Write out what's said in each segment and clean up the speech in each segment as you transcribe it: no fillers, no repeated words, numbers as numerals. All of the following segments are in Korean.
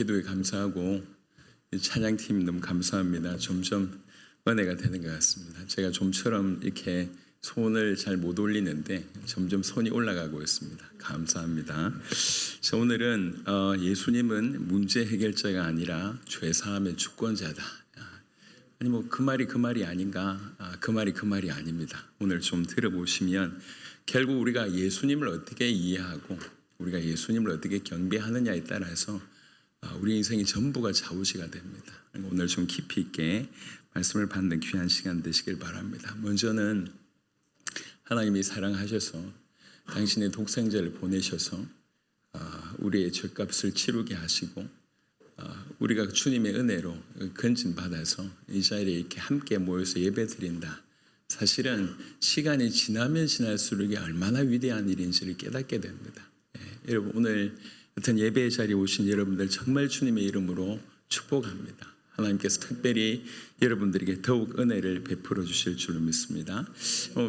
기도에 감사하고 찬양팀 너무 감사합니다. 점점 은혜가 되는 것 같습니다. 제가 좀처럼 이렇게 손을 잘 못 올리는데 점점 손이 올라가고 있습니다. 감사합니다. 자, 오늘은 예수님은 문제 해결자가 아니라 죄사함의 주권자다. 아니 뭐 그 말이 아닌가? 그 말이 아닙니다. 오늘 좀 들어보시면 결국 우리가 예수님을 어떻게 이해하고 우리가 예수님을 어떻게 경배하느냐에 따라서 우리 인생이 전부가 좌우지가 됩니다. 오늘 좀 깊이 있게 말씀을 받는 귀한 시간 되시길 바랍니다. 먼저는 하나님이 사랑하셔서 당신의 독생자를 보내셔서 우리의 죄값을 치르게 하시고 우리가 주님의 은혜로 건진 받아서 이 자리에 이렇게 함께 모여서 예배드린다. 사실은 시간이 지나면 지날수록 이게 얼마나 위대한 일인지를 깨닫게 됩니다. 여러분 오늘 어떤 예배의 자리에 오신 여러분들 정말 주님의 이름으로 축복합니다. 하나님께서 특별히 여러분들에게 더욱 은혜를 베풀어 주실 줄로 믿습니다.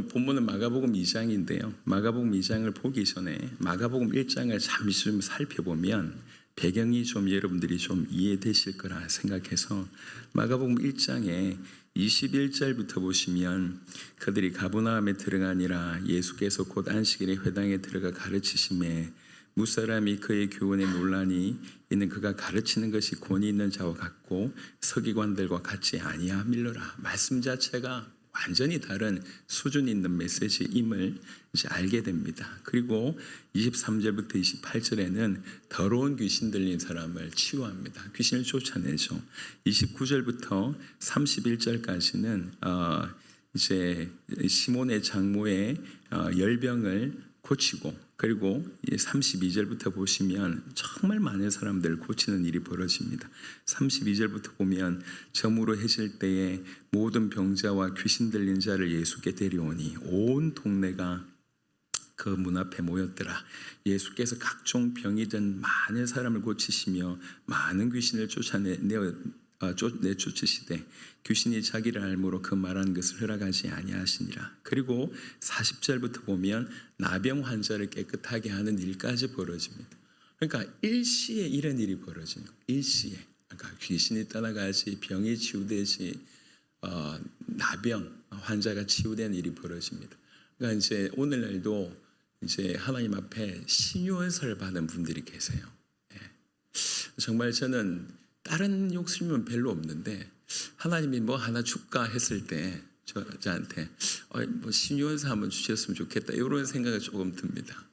본문은 마가복음 2장인데요. 마가복음 2장을 보기 전에 마가복음 1장을 잠시 좀 살펴보면 배경이 좀 여러분들이 좀 이해되실 거라 생각해서 마가복음 1장에 21절부터 보시면 그들이 가버나움에 들어가니라 예수께서 곧 안식일에 회당에 들어가 가르치심에 무사람이 그의 교훈에 논란이 이는 그가 가르치는 것이 권위 있는 자와 같고 서기관들과 같이 아니함일러라. 말씀 자체가 완전히 다른 수준 있는 메시지임을 이제 알게 됩니다. 그리고 23절부터 28절에는 더러운 귀신 들린 사람을 치유합니다. 귀신을 쫓아내죠. 29절부터 31절까지는 이제 시몬의 장모의 열병을 고치고 그리고 32절부터 보시면 정말 많은 사람들을 고치는 일이 벌어집니다. 32절부터 보면 저물어 해질 때에 모든 병자와 귀신 들린 자를 예수께 데려오니 온 동네가 그 문 앞에 모였더라. 예수께서 각종 병이 든 많은 사람을 고치시며 많은 귀신을 내쫓으시되 귀신이 자기를 알므로 그 말한 것을 허락하지 아니하시니라. 그리고 40절부터 보면 나병 환자를 깨끗하게 하는 일까지 벌어집니다. 그러니까 일시에 이런 일이 벌어지는 거예요. 일시에. 그러니까 귀신이 떠나가지 병이 치유되지 나병 환자가 치유된 일이 벌어집니다. 그러니까 이제 오늘날도 이제 하나님 앞에 신유언설을 받는 분들이 계세요. 정말 저는 다른 욕심은 별로 없는데 하나님이 뭐 하나 줄까 했을 때 저한테 뭐 신유언서 한번 주셨으면 좋겠다 이런 생각이 조금 듭니다.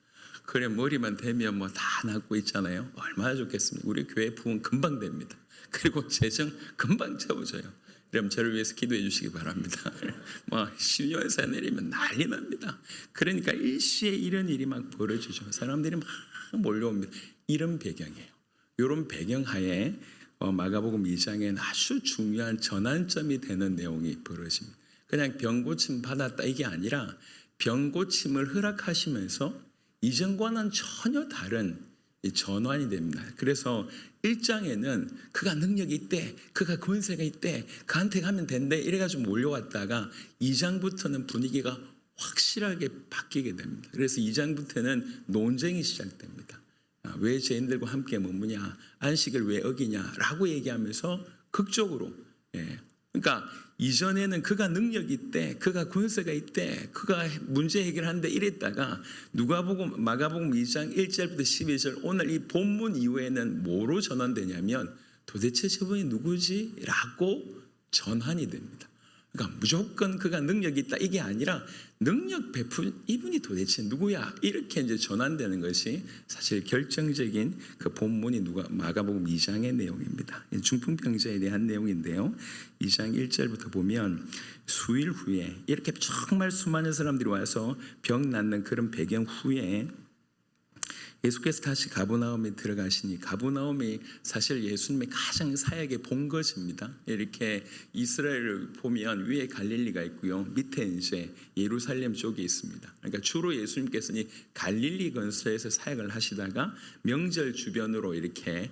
그래 머리만 대면 뭐 다 낫고 있잖아요. 얼마나 좋겠습니까? 우리 교회 부흥 금방 됩니다. 그리고 재정 금방 채워져요. 그럼 저를 위해서 기도해 주시기 바랍니다. 뭐 신유언서 내리면 난리 납니다. 그러니까 일시에 이런 일이 막 벌어지죠. 사람들이 막 몰려옵니다. 이런 배경이에요. 이런 배경하에 마가복음 2장엔 아주 중요한 전환점이 되는 내용이 벌어집니다. 그냥 병고침 받았다 이게 아니라 병고침을 허락하시면서 이전과는 전혀 다른 전환이 됩니다. 그래서 1장에는 그가 능력이 있대, 그가 권세가 있대, 그한테 가면 된대 이래가지고 몰려왔다가 2장부터는 분위기가 확실하게 바뀌게 됩니다. 그래서 2장부터는 논쟁이 시작됩니다. 왜 죄인들과 함께 머무냐, 안식을 왜 어기냐라고 얘기하면서 극적으로 그러니까 이전에는 그가 능력이 있대, 그가 권세가 있대, 그가 문제 해결한대 이랬다가 마가복음 2장 1절부터 12절 오늘 이 본문 이후에는 뭐로 전환되냐면 도대체 저분이 누구지? 라고 전환이 됩니다. 그러니까 무조건 그가 능력이 있다 이게 아니라 능력 베푼 이분이 도대체 누구야? 이렇게 이제 전환되는 것이 사실 결정적인 그 본문이 마가복음 2장의 내용입니다. 중풍병자에 대한 내용인데요. 2장 1절부터 보면 수일 후에 이렇게 정말 수많은 사람들이 와서 병 낫는 그런 배경 후에 예수께서 다시 가버나움에 들어가시니 가버나움이 사실 예수님의 가장 사역의 본거지입니다. 이렇게 이스라엘을 보면 위에 갈릴리가 있고요. 밑에 이제 예루살렘 쪽이 있습니다. 그러니까 주로 예수님께서는 갈릴리 근처에서 사역을 하시다가 명절 주변으로 이렇게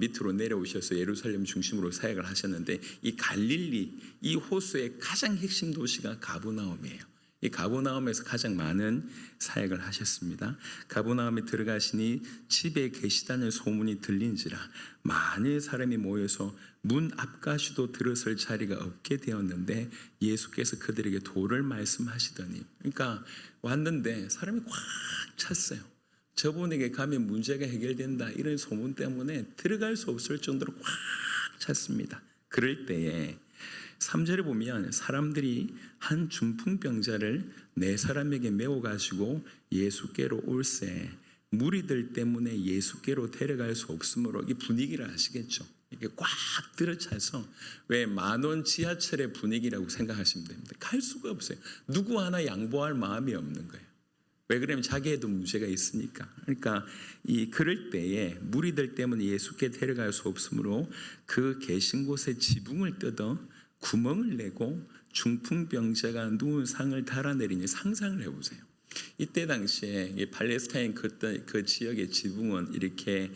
밑으로 내려오셔서 예루살렘 중심으로 사역을 하셨는데 이 갈릴리 이 호수의 가장 핵심 도시가 가버나움이에요. 이 가버나움에서 가장 많은 사역을 하셨습니다. 가버나움에 들어가시니 집에 계시다는 소문이 들린지라 많은 사람이 모여서 문 앞가시도 들어설 자리가 없게 되었는데 예수께서 그들에게 도를 말씀하시더니, 그러니까 왔는데 사람이 꽉 찼어요. 저분에게 가면 문제가 해결된다 이런 소문 때문에 들어갈 수 없을 정도로 꽉 찼습니다. 그럴 때에 3절에 보면 사람들이 한 중풍병자를 네 사람에게 메워가지고 예수께로 올세 무리들 때문에 예수께로 데려갈 수 없으므로, 이 분위기를 아시겠죠? 이게 꽉 들어차서 왜 만원 지하철의 분위기라고 생각하시면 됩니다. 갈 수가 없어요. 누구 하나 양보할 마음이 없는 거예요. 왜 그러면 자기에도 문제가 있으니까. 그러니까 그럴 때에 무리들 때문에 예수께 데려갈 수 없으므로 그 계신 곳에 지붕을 뜯어 구멍을 내고 중풍병자가 누운 상을 달아내리니, 상상을 해보세요. 이때 당시에 팔레스타인 그 지역의 지붕은 이렇게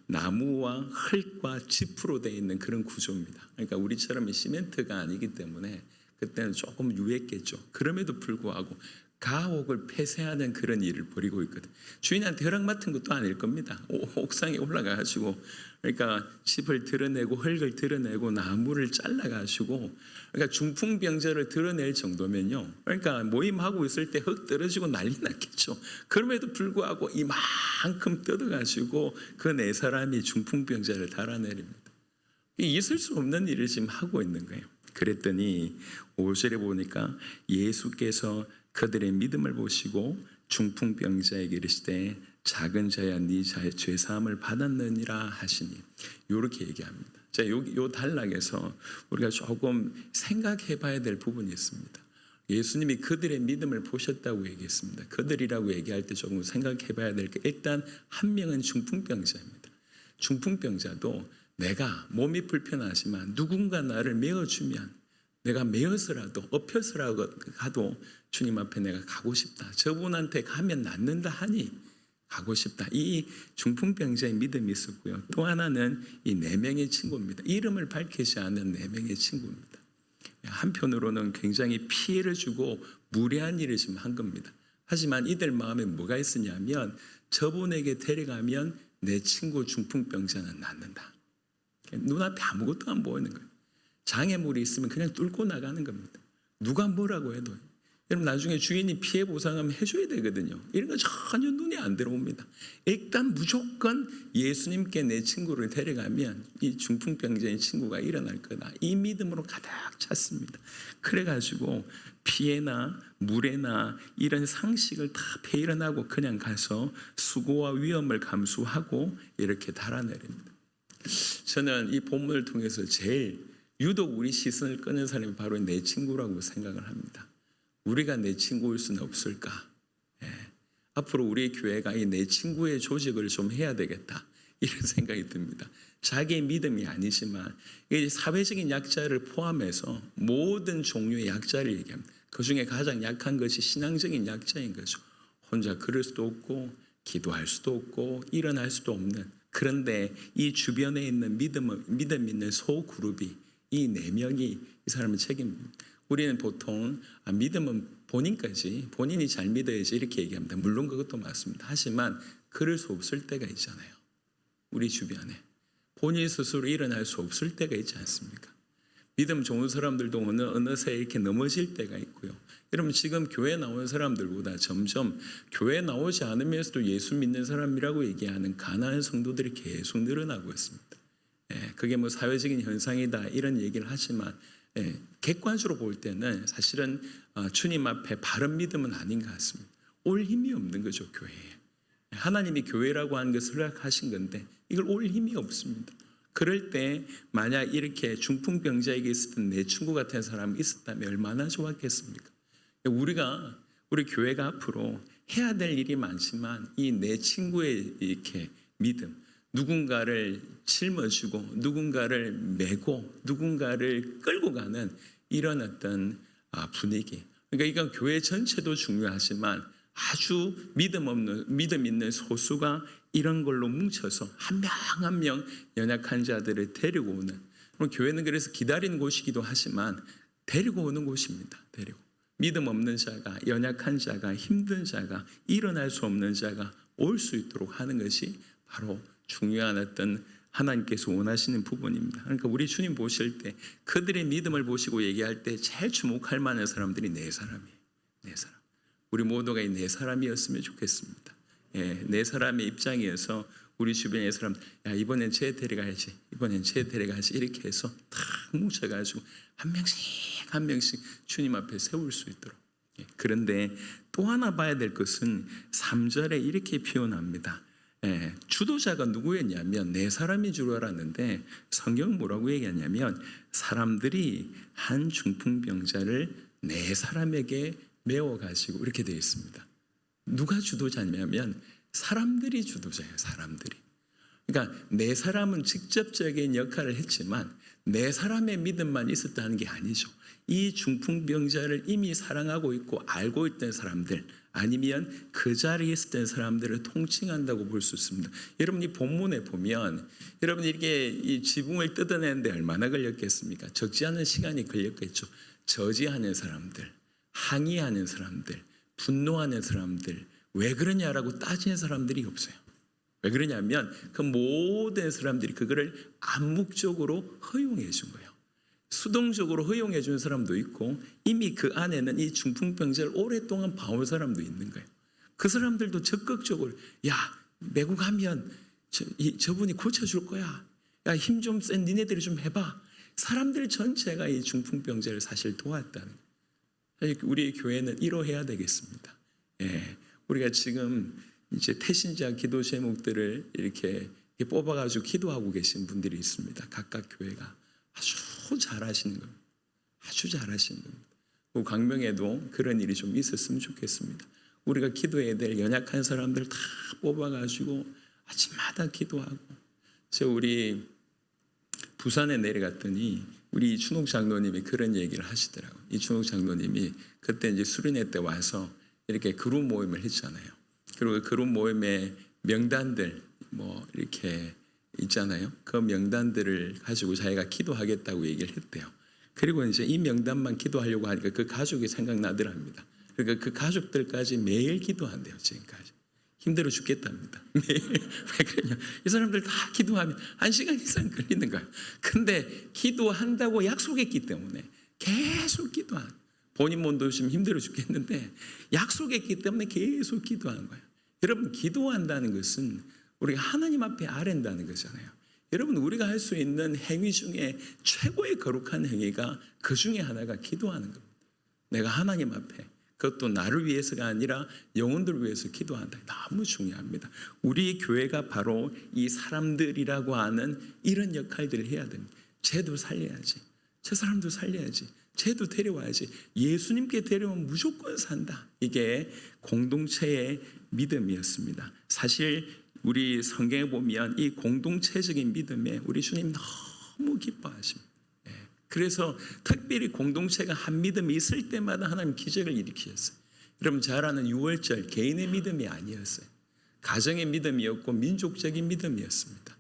나무와 흙과 지프로 되어 있는 그런 구조입니다. 그러니까 우리처럼 시멘트가 아니기 때문에 그때는 조금 유했겠죠. 그럼에도 불구하고 가옥을 폐쇄하는 그런 일을 벌이고 있거든. 주인한테 허락 맡은 것도 아닐 겁니다. 옥상에 올라가가지고, 그러니까 집을 드러내고 흙을 드러내고 나무를 잘라가지고, 그러니까 중풍병자를 드러낼 정도면요, 그러니까 모임하고 있을 때 흙 떨어지고 난리 났겠죠. 그럼에도 불구하고 이만큼 뜯어가지고 그 네 사람이 중풍병자를 달아내립니다. 있을 수 없는 일을 지금 하고 있는 거예요. 그랬더니 5절에 보니까 예수께서 그들의 믿음을 보시고 중풍병자에게 이르시되 작은 자야 네 죄 사함을 받았느니라 하시니, 이렇게 얘기합니다. 자, 요 단락에서 우리가 조금 생각해 봐야 될 부분이 있습니다. 예수님이 그들의 믿음을 보셨다고 얘기했습니다. 그들이라고 얘기할 때 조금 생각해 봐야 될 게, 일단 한 명은 중풍병자입니다. 중풍병자도 내가 몸이 불편하지만 누군가 나를 메어주면 내가 메어서라도 엎혀서라도 가도 주님 앞에 내가 가고 싶다. 저분한테 가면 낫는다 하니 가고 싶다. 이 중풍병자의 믿음이 있었고요. 또 하나는 이 네 명의 친구입니다. 이름을 밝히지 않은 네 명의 친구입니다. 한편으로는 굉장히 피해를 주고 무례한 일을 지금 한 겁니다. 하지만 이들 마음에 뭐가 있었냐면, 저분에게 데려가면 내 친구 중풍병자는 낫는다. 눈앞에 아무것도 안 보이는 거예요. 장애물이 있으면 그냥 뚫고 나가는 겁니다. 누가 뭐라고 해도. 여러분, 나중에 주인이 피해 보상하면 해줘야 되거든요. 이런 거 전혀 눈에 안 들어옵니다. 일단 무조건 예수님께 내 친구를 데려가면 이 중풍병자의 친구가 일어날 거다. 이 믿음으로 가득 찼습니다. 그래가지고 피해나 무례나 이런 상식을 다 폐일어나고 그냥 가서 수고와 위험을 감수하고 이렇게 달아내립니다. 저는 이 본문을 통해서 제일 유독 우리 시선을 끄는 사람이 바로 내 친구라고 생각을 합니다. 우리가 내 친구일 수는 없을까? 앞으로 우리 교회가 이 내 친구의 조직을 좀 해야 되겠다, 이런 생각이 듭니다. 자기의 믿음이 아니지만 사회적인 약자를 포함해서 모든 종류의 약자를 얘기합니다. 그 중에 가장 약한 것이 신앙적인 약자인 거죠. 혼자 걸을 수도 없고 기도할 수도 없고 일어날 수도 없는, 그런데 이 주변에 있는 믿음 있는 소그룹이 이 네 명이 이 사람을 책임집니다. 우리는 보통 믿음은 본인이 잘 믿어야지 이렇게 얘기합니다. 물론 그것도 맞습니다. 하지만 그럴 수 없을 때가 있잖아요. 우리 주변에 본인 스스로 일어날 수 없을 때가 있지 않습니까? 믿음 좋은 사람들도 어느새 이렇게 넘어질 때가 있고요. 여러분, 지금 교회 나오는 사람들보다 점점 교회 나오지 않으면서도 예수 믿는 사람이라고 얘기하는 가난한 성도들이 계속 늘어나고 있습니다. 그게 뭐 사회적인 현상이다 이런 얘기를 하지만, 객관적으로 볼 때는 사실은 주님 앞에 바른 믿음은 아닌 것 같습니다. 올 힘이 없는 거죠, 교회에. 하나님이 교회라고 하는 것을 허락하신 건데 이걸 올 힘이 없습니다. 그럴 때 만약 이렇게 중풍병자에게 있었던 내 친구 같은 사람이 있었다면 얼마나 좋았겠습니까? 우리 교회가 앞으로 해야 될 일이 많지만 이 내 친구의 이렇게 믿음, 누군가를 짊어지고 누군가를 메고 누군가를 끌고 가는 이런 어떤 분위기. 그러니까 이건 교회 전체도 중요하지만 아주 믿음 있는 소수가 이런 걸로 뭉쳐서 한 명 한 명 연약한 자들을 데리고 오는, 교회는 그래서 기다리는 곳이기도 하지만 데리고 오는 곳입니다. 믿음 없는 자가, 연약한 자가, 힘든 자가, 일어날 수 없는 자가 올 수 있도록 하는 것이 바로 중요한 어떤 하나님께서 원하시는 부분입니다. 그러니까 우리 주님 보실 때 그들의 믿음을 보시고 얘기할 때 제일 주목할 만한 사람들이 네 사람이에요. 네 사람. 우리 모두가 이 네 사람이었으면 좋겠습니다. 네 사람의 입장이어서 우리 주변의 사람, 야 이번엔 쟤 데려가야지, 이번엔 쟤 데려가야지 이렇게 해서 탁 뭉쳐가지고 한 명씩 주님 앞에 세울 수 있도록. 그런데 또 하나 봐야 될 것은 3절에 이렇게 표현합니다. 주도자가 누구였냐면 네 사람인 줄 알았는데 성경은 뭐라고 얘기하냐면 사람들이 한 중풍병자를 네 사람에게 메워가지고 이렇게 되어 있습니다. 누가 주도자냐면 사람들이 주도자예요. 사람들이. 그러니까 네 사람은 직접적인 역할을 했지만 네 사람의 믿음만 있었다는 게 아니죠. 이 중풍병자를 이미 사랑하고 있고 알고 있던 사람들, 아니면 그 자리에 있었던 사람들을 통칭한다고 볼 수 있습니다. 여러분 이 본문에 보면 여러분 이렇게 이 지붕을 뜯어내는데 얼마나 걸렸겠습니까? 적지 않은 시간이 걸렸겠죠. 저지하는 사람들, 항의하는 사람들, 분노하는 사람들, 왜 그러냐라고 따지는 사람들이 없어요. 왜 그러냐면 그 모든 사람들이 그거를 암묵적으로 허용해 준 거예요. 수동적으로 허용해 준 사람도 있고 이미 그 안에는 이 중풍병자를 오랫동안 봐온 사람도 있는 거예요. 그 사람들도 적극적으로 야 메고 가면 저분이 고쳐줄 거야. 야 힘 좀 센 니네들이 좀 해봐. 사람들 전체가 이 중풍병자를 사실 도왔다는 거예요. 우리 교회는 이러해야 되겠습니다. 우리가 지금 이제 태신자 기도 제목들을 이렇게 뽑아가지고 기도하고 계신 분들이 있습니다. 각각 교회가 아주 잘하시는 겁니다. 아주 잘하시는 겁니다. 광명에도 그런 일이 좀 있었으면 좋겠습니다. 우리가 기도해야 될 연약한 사람들 다 뽑아가지고 아침마다 기도하고. 그래서 우리 부산에 내려갔더니 우리 이춘옥 장로님이 그런 얘기를 하시더라고요. 이춘옥 장로님이 그때 이제 수련회 때 와서 이렇게 그룹 모임을 했잖아요. 그리고 그룹 모임의 명단들 뭐 이렇게 있잖아요. 그 명단들을 가지고 자기가 기도하겠다고 얘기를 했대요. 그리고 이제 이 명단만 기도하려고 하니까 그 가족이 생각나더랍니다. 그러니까 그 가족들까지 매일 기도한대요. 지금까지. 힘들어 죽겠답니다. 매일. 왜 그러냐. 이 사람들 다 기도하면 1시간 이상 걸리는 거예요. 근데 기도한다고 약속했기 때문에 계속 기도하는 거예요. 본인 몸도 지금 힘들어 죽겠는데 약속했기 때문에 계속 기도하는 거예요. 여러분 기도한다는 것은 우리가 하나님 앞에 아랜다는 거잖아요. 여러분 우리가 할 수 있는 행위 중에 최고의 거룩한 행위가 그 중에 하나가 기도하는 겁니다. 내가 하나님 앞에 그것도 나를 위해서가 아니라 영혼들을 위해서 기도한다. 너무 중요합니다. 우리 교회가 바로 이 사람들이라고 하는 이런 역할들을 해야 됩니다. 쟤도 살려야지. 저 사람도 살려야지. 쟤도 데려와야지. 예수님께 데려오면 무조건 산다. 이게 공동체의 믿음이었습니다. 사실 우리 성경에 보면 이 공동체적인 믿음에 우리 주님 너무 기뻐하십니다. 그래서 특별히 공동체가 한 믿음이 있을 때마다 하나님 기적을 일으키셨어요. 여러분 잘 아는 유월절 개인의 믿음이 아니었어요. 가정의 믿음이었고 민족적인 믿음이었습니다.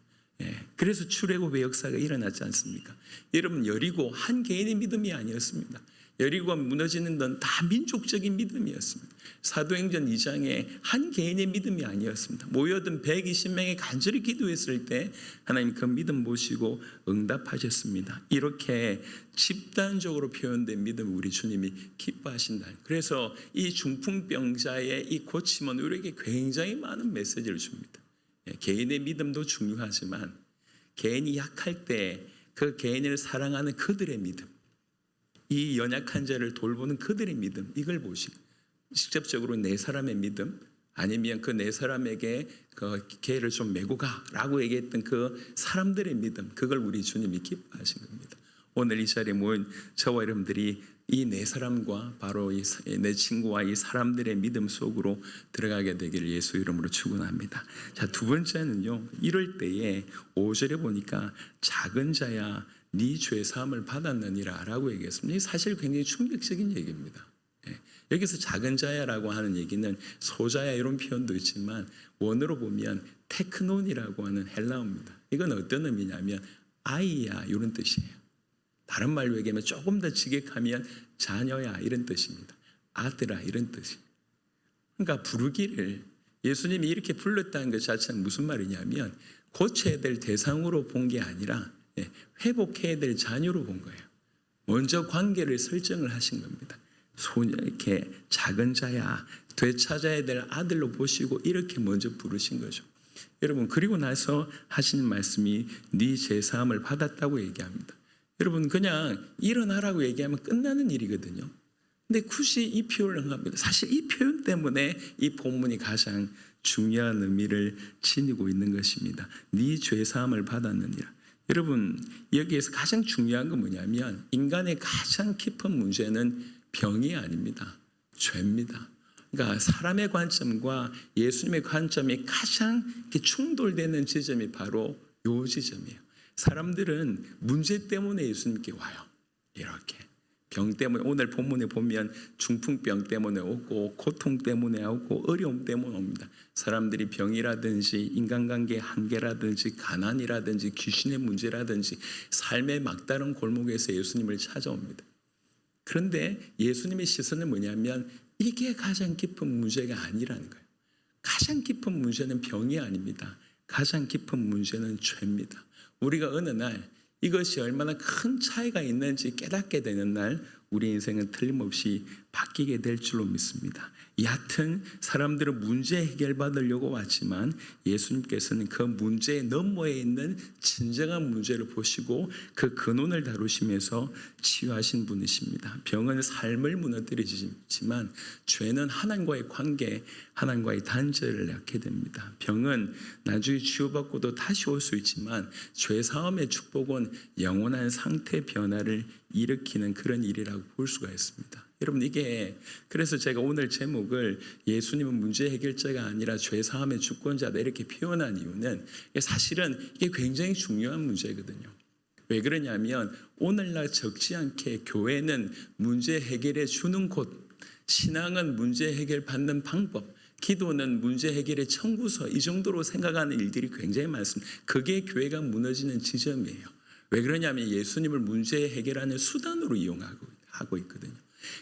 그래서 출애굽의 역사가 일어났지 않습니까? 여러분 여리고 한 개인의 믿음이 아니었습니다. 여리고가 무너지는 건 다 민족적인 믿음이었습니다. 사도행전 2장에 한 개인의 믿음이 아니었습니다. 모여든 120명이 간절히 기도했을 때 하나님 그 믿음 보시고 응답하셨습니다. 이렇게 집단적으로 표현된 믿음을 우리 주님이 기뻐하신다. 그래서 이 중풍병자의 이 고침은 우리에게 굉장히 많은 메시지를 줍니다. 개인의 믿음도 중요하지만 개인이 약할 때 그 개인을 사랑하는 그들의 믿음, 이 연약한 자를 돌보는 그들의 믿음, 이걸 보시고 직접적으로 네 사람의 믿음, 아니면 그 네 사람에게 그 개를 좀 메고 가라고 얘기했던 그 사람들의 믿음, 그걸 우리 주님이 기뻐하신 겁니다. 오늘 이 자리에 모인 저와 여러분들이 이 네 사람과 바로 이 내 친구와 이 사람들의 믿음 속으로 들어가게 되기를 예수 이름으로 축원합니다. 자, 두 번째는요. 이럴 때에 5절에 보니까 작은 자야 네 죄 사함을 받았느니라 라고 얘기했습니다. 이게 사실 굉장히 충격적인 얘기입니다. 여기서 작은 자야라고 하는 얘기는 소자야 이런 표현도 있지만 원어로 보면 테크논이라고 하는 헬라어입니다. 이건 어떤 의미냐면 아이야 이런 뜻이에요. 다른 말로 얘기하면 조금 더 직역하면 자녀야 이런 뜻입니다. 아들아 이런 뜻이. 그러니까 부르기를 예수님이 이렇게 불렀다는 것 자체는 무슨 말이냐면 고쳐야 될 대상으로 본 게 아니라 회복해야 될 자녀로 본 거예요. 먼저 관계를 설정을 하신 겁니다. 이렇게 작은 자야, 되찾아야 될 아들로 보시고 이렇게 먼저 부르신 거죠. 여러분, 그리고 나서 하시는 말씀이 네 죄사함을 받았다고 얘기합니다. 여러분, 그냥 일어나라고 얘기하면 끝나는 일이거든요. 근데 굳이 이 표현을 합니다. 사실 이 표현 때문에 이 본문이 가장 중요한 의미를 지니고 있는 것입니다. 네 죄사함을 받았느니라. 여러분, 여기에서 가장 중요한 건 뭐냐면 인간의 가장 깊은 문제는 병이 아닙니다. 죄입니다. 그러니까 사람의 관점과 예수님의 관점이 가장 충돌되는 지점이 바로 이 지점이에요. 사람들은 문제 때문에 예수님께 와요. 이렇게 병 때문에, 오늘 본문에 보면 중풍병 때문에 오고 고통 때문에 오고 어려움 때문에 옵니다. 사람들이 병이라든지 인간관계의 한계라든지 가난이라든지 귀신의 문제라든지 삶의 막다른 골목에서 예수님을 찾아옵니다. 그런데 예수님의 시선은 뭐냐면 이게 가장 깊은 문제가 아니라는 거예요. 가장 깊은 문제는 병이 아닙니다. 가장 깊은 문제는 죄입니다. 우리가 어느 날 이것이 얼마나 큰 차이가 있는지 깨닫게 되는 날 우리 인생은 틀림없이 바뀌게 될 줄로 믿습니다. 얕은 사람들은 문제 해결받으려고 왔지만 예수님께서는 그 문제 너머에 있는 진정한 문제를 보시고 그 근원을 다루시면서 치유하신 분이십니다. 병은 삶을 무너뜨리지만 죄는 하나님과의 관계, 하나님과의 단절을 낳게 됩니다. 병은 나중에 치유받고도 다시 올 수 있지만 죄사함의 축복은 영원한 상태 변화를 일으키는 그런 일이라고 볼 수가 있습니다. 여러분, 이게 그래서 제가 오늘 제목을 예수님은 문제 해결자가 아니라 죄사함의 주권자다 이렇게 표현한 이유는 사실은 이게 굉장히 중요한 문제거든요. 왜 그러냐면 오늘날 적지 않게 교회는 문제 해결해 주는 곳, 신앙은 문제 해결 받는 방법, 기도는 문제 해결의 청구서, 이 정도로 생각하는 일들이 굉장히 많습니다. 그게 교회가 무너지는 지점이에요. 왜 그러냐면 예수님을 문제 해결하는 수단으로 이용하고 있거든요.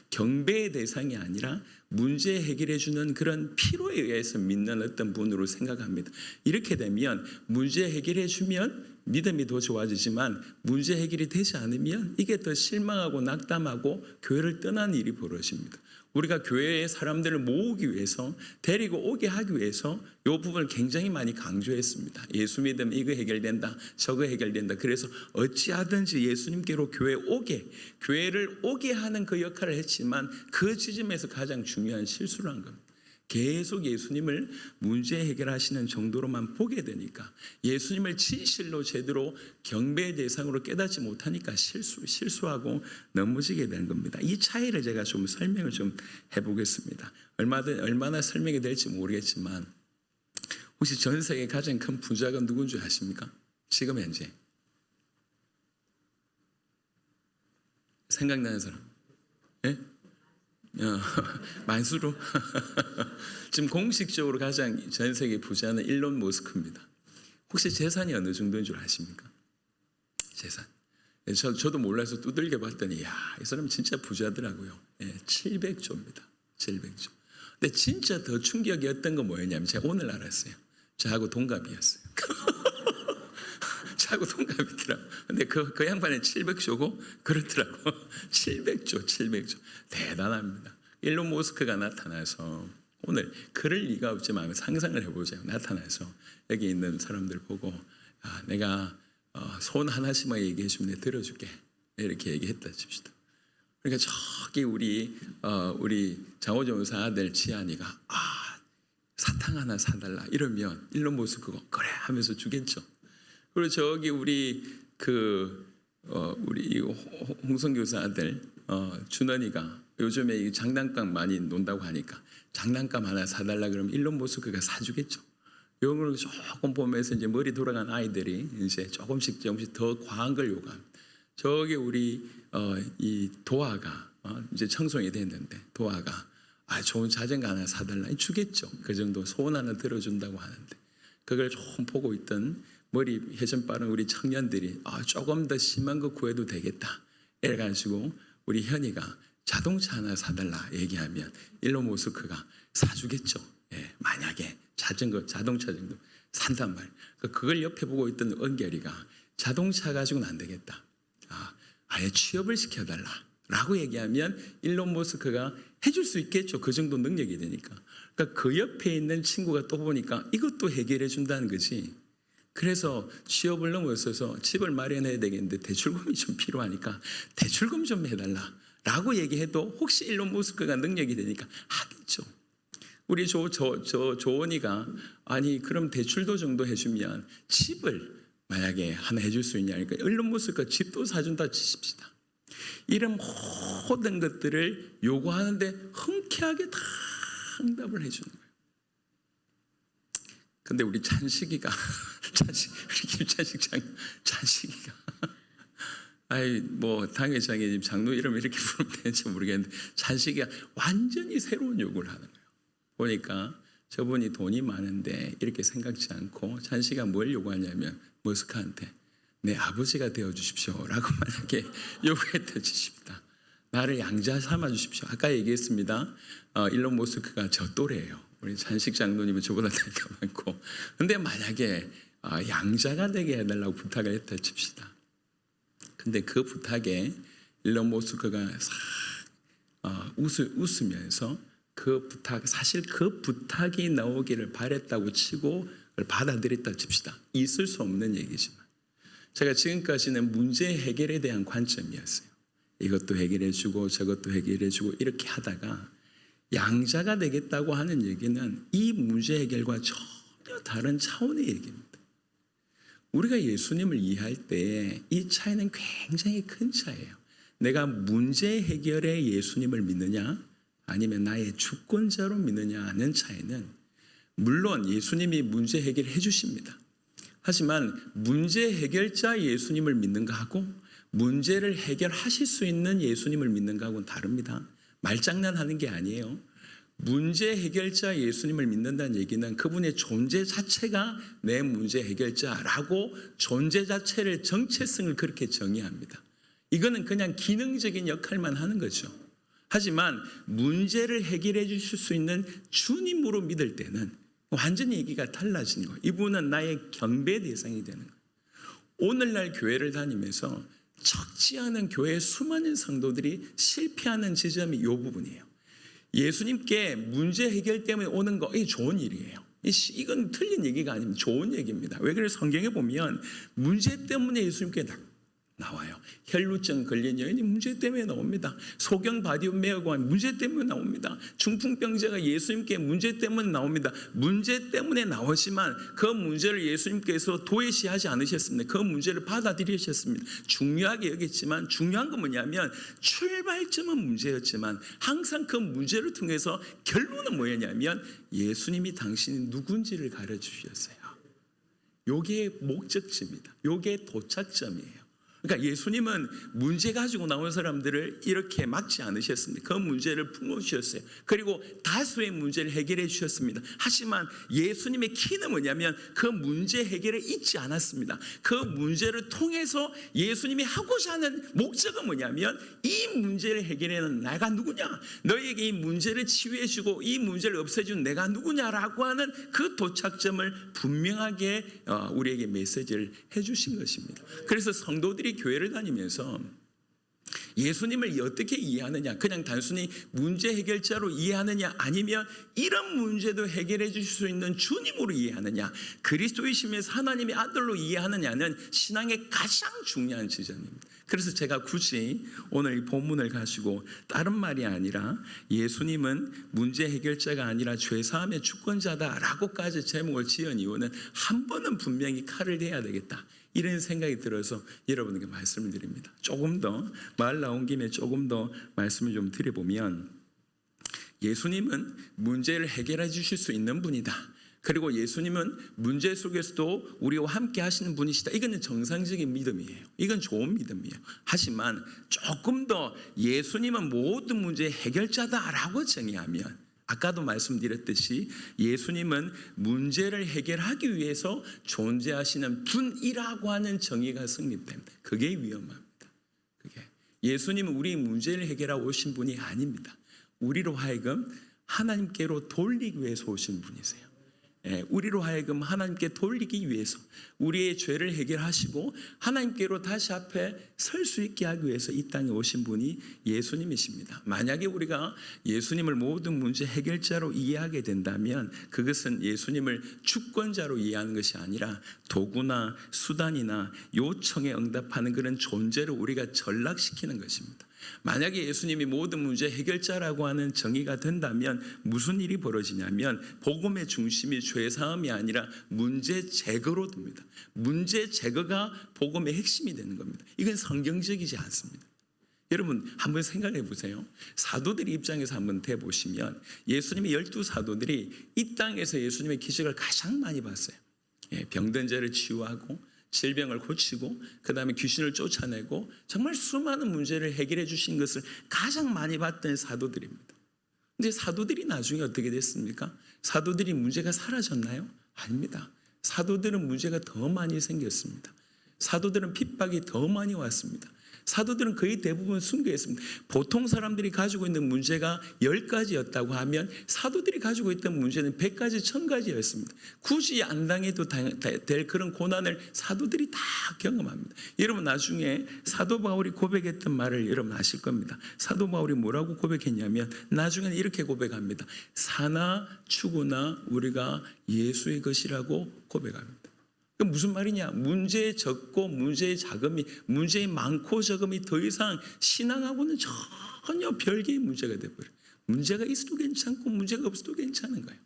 경배의 대상이 아니라 문제 해결해 주는 그런 필요에 의해서 믿는 어떤 분으로 생각합니다. 이렇게 되면 문제 해결해 주면 믿음이 더 좋아지지만 문제 해결이 되지 않으면 이게 더 실망하고 낙담하고 교회를 떠나는 일이 벌어집니다. 우리가 교회의 사람들을 모으기 위해서, 데리고 오게 하기 위해서 이 부분을 굉장히 많이 강조했습니다. 예수 믿으면 이거 해결된다, 저거 해결된다. 그래서 어찌하든지 예수님께로 교회를 오게 하는 그 역할을 했지만 그 지점에서 가장 중요한 실수를 한 겁니다. 계속 예수님을 문제 해결하시는 정도로만 보게 되니까, 예수님을 진실로 제대로 경배의 대상으로 깨닫지 못하니까 실수하고 넘어지게 되는 겁니다. 이 차이를 제가 좀 설명을 좀 해보겠습니다. 얼마나 설명이 될지 모르겠지만, 혹시 전 세계 가장 큰 부자가 누군 줄 아십니까? 지금 현재 생각나는 사람? 예? 만수로 지금 공식적으로 가장 전 세계 부자는 일론 머스크입니다. 혹시 재산이 어느 정도인 줄 아십니까? 재산. 저도 몰라서 두들겨 봤더니 이 사람 진짜 부자더라고요. 700조입니다. 700조. 근데 진짜 더 충격이었던 건 뭐였냐면 제가 오늘 알았어요. 저하고 동갑이었어요. 저하고 동갑이더라고. 근데 그 양반은 700조고 그렇더라고. 700조. 대단합니다. 일론 머스크가 나타나서, 오늘 그럴 리가 없지만 상상을 해보세요. 나타나서 여기 있는 사람들 보고 내가 손 하나씩만 얘기해 주면 내가 들어줄게, 이렇게 얘기했다 칩시다. 그러니까 저기 우리 장호정사 아들 지한이가 사탕 하나 사달라 이러면 일론 머스크가 그래 하면서 주겠죠. 그리고 저기 우리 홍성교사 아들 준원이가 요즘에 이 장난감 많이 논다고 하니까 장난감 하나 사달라 그러면 일론 머스크가 사주겠죠. 이걸 조금 보면서 이제 머리 돌아간 아이들이 이제 조금씩 더 과한 걸 요구합니다. 저기 우리 이 도아가 이제 청소년이 됐는데 도아가 좋은 자전거 하나 사달라 주겠죠. 그 정도 소원 하나 들어준다고 하는데, 그걸 조금 보고 있던 머리 회전 빠른 우리 청년들이 조금 더 심한 거 구해도 되겠다 이래가지고 우리 현이가 자동차 하나 사달라 얘기하면 일론 머스크가 사주겠죠. 예, 만약에 자동차 정도 산단 말이에요. 그걸 옆에 보고 있던 은결이가 자동차 가지고는 안 되겠다. 아예 취업을 시켜달라라고 얘기하면 일론 머스크가 해줄 수 있겠죠. 그 정도 능력이 되니까. 그러니까 그 옆에 있는 친구가 또 보니까 이것도 해결해 준다는 거지. 그래서 취업을 넘어서서 집을 마련해야 되겠는데 대출금이 좀 필요하니까 대출금 좀 해달라라고 얘기해도 혹시 일론 머스크가 능력이 되니까 하겠죠. 우리 조원이가 아니 그럼 대출도 정도 해주면 집을 만약에 하나 해줄 수 있냐니까 일론 머스크가 집도 사준다 치십시다. 이런 모든 것들을 요구하는데 흔쾌하게 다 응답을 해주는 거예요. 근데 우리 찬식이가 우리 찬식이가 아이 뭐 당회장에 지금 장로 이름 이렇게 부르면 되는지 모르겠는데 찬식이가 완전히 새로운 요구를 하는 거예요. 보니까 저분이 돈이 많은데 이렇게 생각지 않고 찬식이가 뭘 요구하냐면 머스크한테 내 아버지가 되어 주십시오라고 만약에 요구했다 치십니다. 나를 양자 삼아 주십시오. 아까 얘기했습니다. 일론 머스크가 저 또래예요. 우리 찬식 장로님은 저보다 나이가 많고. 근데 만약에 양자가 되게 해달라고 부탁을 했다 칩시다. 근데 그 부탁에 일론 머스크가 웃으면서 그 부탁, 사실 그 부탁이 나오기를 바랬다고 치고 그걸 받아들였다 칩시다. 있을 수 없는 얘기지만 제가 지금까지는 문제 해결에 대한 관점이었어요. 이것도 해결해주고 저것도 해결해주고 이렇게 하다가 양자가 되겠다고 하는 얘기는 이 문제 해결과 전혀 다른 차원의 얘기입니다. 우리가 예수님을 이해할 때 이 차이는 굉장히 큰 차이예요. 내가 문제 해결에 예수님을 믿느냐 아니면 나의 주권자로 믿느냐 하는 차이는 물론 예수님이 문제 해결해 주십니다. 하지만 문제 해결자 예수님을 믿는 거하고 문제를 해결하실 수 있는 예수님을 믿는 거하고는 다릅니다. 말장난하는 게 아니에요. 문제 해결자 예수님을 믿는다는 얘기는 그분의 존재 자체가 내 문제 해결자라고 존재 자체를 정체성을 그렇게 정의합니다. 이거는 그냥 기능적인 역할만 하는 거죠. 하지만 문제를 해결해 주실 수 있는 주님으로 믿을 때는 완전히 얘기가 달라지는 거예요. 이분은 나의 경배 대상이 되는 거예요. 오늘날 교회를 다니면서 적지 않은 교회의 수많은 성도들이 실패하는 지점이 이 부분이에요. 예수님께 문제 해결 때문에 오는 거, 이게 좋은 일이에요. 이건 틀린 얘기가 아닙니다. 좋은 얘기입니다. 왜 그래요? 성경에 보면 문제 때문에 예수님께 나와요. 혈루증 걸린 여인이 문제 때문에 나옵니다. 소경 바디움 매어관 문제 때문에 나옵니다. 중풍병자가 예수님께 문제 때문에 나옵니다. 문제 때문에 나오지만 그 문제를 예수님께서 도외시하지 않으셨습니다. 그 문제를 받아들이셨습니다. 중요하게 여겼지만 중요한 건 뭐냐면 출발점은 문제였지만 항상 그 문제를 통해서 결론은 뭐였냐면 예수님이 당신이 누군지를 가르쳐주셨어요. 요게 목적지입니다. 요게 도착점이에요. 그러니까 예수님은 문제 가지고 나온 사람들을 이렇게 막지 않으셨습니다. 그 문제를 풀어주셨어요. 그리고 다수의 문제를 해결해 주셨습니다. 하지만 예수님의 키는 뭐냐면 그 문제 해결에 있지 않았습니다. 그 문제를 통해서 예수님이 하고자 하는 목적은 뭐냐면 이 문제를 해결해는 내가 누구냐, 너에게 이 문제를 치유해 주고 이 문제를 없애준 내가 누구냐라고 하는 그 도착점을 분명하게 우리에게 메시지를 해주신 것입니다. 그래서 성도들이 교회를 다니면서 예수님을 어떻게 이해하느냐, 그냥 단순히 문제 해결자로 이해하느냐, 아니면 이런 문제도 해결해 주실 수 있는 주님으로 이해하느냐, 그리스도이시면서 하나님의 아들로 이해하느냐는 신앙의 가장 중요한 지점입니다. 그래서 제가 굳이 오늘 이 본문을 가지고 다른 말이 아니라 예수님은 문제 해결자가 아니라 죄사함의 주권자다라고까지 제목을 지은 이유는 한 번은 분명히 칼을 대야 되겠다, 이런 생각이 들어서 여러분에게 말씀을 드립니다. 조금 더 말 나온 김에 조금 더 말씀을 좀 드려보면, 예수님은 문제를 해결해 주실 수 있는 분이다. 그리고 예수님은 문제 속에서도 우리와 함께 하시는 분이시다. 이거는 정상적인 믿음이에요. 이건 좋은 믿음이에요. 하지만 조금 더 예수님은 모든 문제의 해결자다라고 정의하면, 아까도 말씀드렸듯이 예수님은 문제를 해결하기 위해서 존재하시는 분이라고 하는 정의가 성립됩니다. 그게 위험합니다. 그게 예수님은 우리 문제를 해결하고 오신 분이 아닙니다. 우리로 하여금 하나님께로 돌리기 위해서 오신 분이세요. 우리로 하여금 하나님께 돌리기 위해서 우리의 죄를 해결하시고 하나님께로 다시 앞에 설 수 있게 하기 위해서 이 땅에 오신 분이 예수님이십니다. 만약에 우리가 예수님을 모든 문제 해결자로 이해하게 된다면 그것은 예수님을 주권자로 이해하는 것이 아니라 도구나 수단이나 요청에 응답하는 그런 존재로 우리가 전락시키는 것입니다. 만약에 예수님이 모든 문제 해결자라고 하는 정의가 된다면 무슨 일이 벌어지냐면 복음의 중심이 죄사함이 아니라 문제 제거로 됩니다. 문제 제거가 복음의 핵심이 되는 겁니다. 이건 성경적이지 않습니다. 여러분 한번 생각해 보세요. 사도들 입장에서 한번 대보시면 예수님의 12사도들이 이 땅에서 예수님의 기적을 가장 많이 봤어요. 병든 자를 치유하고 질병을 고치고 그 다음에 귀신을 쫓아내고 정말 수많은 문제를 해결해 주신 것을 가장 많이 봤던 사도들입니다. 근데 사도들이 나중에 어떻게 됐습니까? 사도들이 문제가 사라졌나요? 아닙니다. 사도들은 문제가 더 많이 생겼습니다. 사도들은 핍박이 더 많이 왔습니다. 사도들은 거의 대부분 순교했습니다. 보통 사람들이 가지고 있는 문제가 10가지였다고 하면 사도들이 가지고 있던 문제는 100가지, 1000가지였습니다. 굳이 안 당해도 될 그런 고난을 사도들이 다 경험합니다. 여러분 나중에 사도 바울이 고백했던 말을 여러분 아실 겁니다. 사도 바울이 뭐라고 고백했냐면 나중에는 이렇게 고백합니다. 사나 죽으나 우리가 예수의 것이라고 고백합니다. 무슨 말이냐? 문제의 적고 문제의 자금이 문제의 많고 적음이 더 이상 신앙하고는 전혀 별개의 문제가 되어버려요. 문제가 있어도 괜찮고 문제가 없어도 괜찮은 거예요.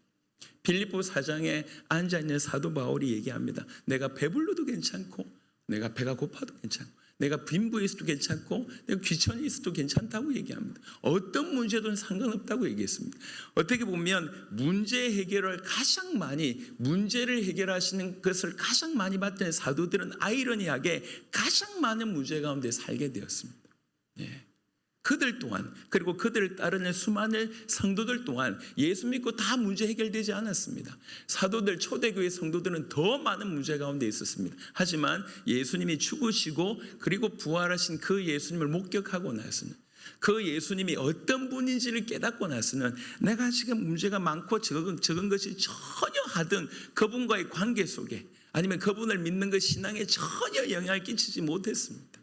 빌립보 4장에 앉아있는 사도 바울이 얘기합니다. 내가 배불러도 괜찮고 내가 배가 고파도 괜찮고 내가 빈부에 있어도 괜찮고 내가 귀천에 있어도 괜찮다고 얘기합니다. 어떤 문제든 상관없다고 얘기했습니다. 어떻게 보면 문제 해결을 가장 많이 문제를 해결하시는 것을 가장 많이 봤던 사도들은 아이러니하게 가장 많은 문제 가운데 살게 되었습니다. 그들 또한 그리고 그들을 따르는 수많은 성도들 또한 예수 믿고 다 문제 해결되지 않았습니다. 사도들 초대교회 성도들은 더 많은 문제 가운데 있었습니다. 하지만 예수님이 죽으시고 그리고 부활하신 그 예수님을 목격하고 나서는 그 예수님이 어떤 분인지를 깨닫고 나서는 내가 지금 문제가 많고 적은 것이 전혀 하든 그분과의 관계 속에 아니면 그분을 믿는 것 신앙에 전혀 영향을 끼치지 못했습니다.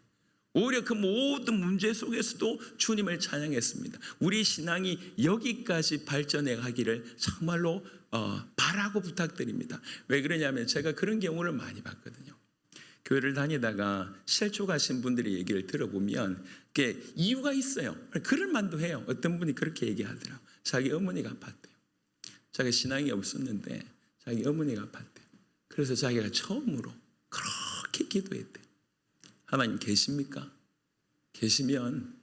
오히려 그 모든 문제 속에서도 주님을 찬양했습니다. 우리 신앙이 여기까지 발전해 가기를 정말로 바라고 부탁드립니다. 왜 그러냐면 제가 그런 경우를 많이 봤거든요. 교회를 다니다가 실조 가신 분들의 얘기를 들어보면 그게 이유가 있어요. 그럴 만도 해요. 어떤 분이 그렇게 얘기하더라고요. 자기 어머니가 아팠대요. 자기 신앙이 없었는데 자기 어머니가 아팠대요. 그래서 자기가 처음으로 그렇게 기도했대요. 하나님 계십니까? 계시면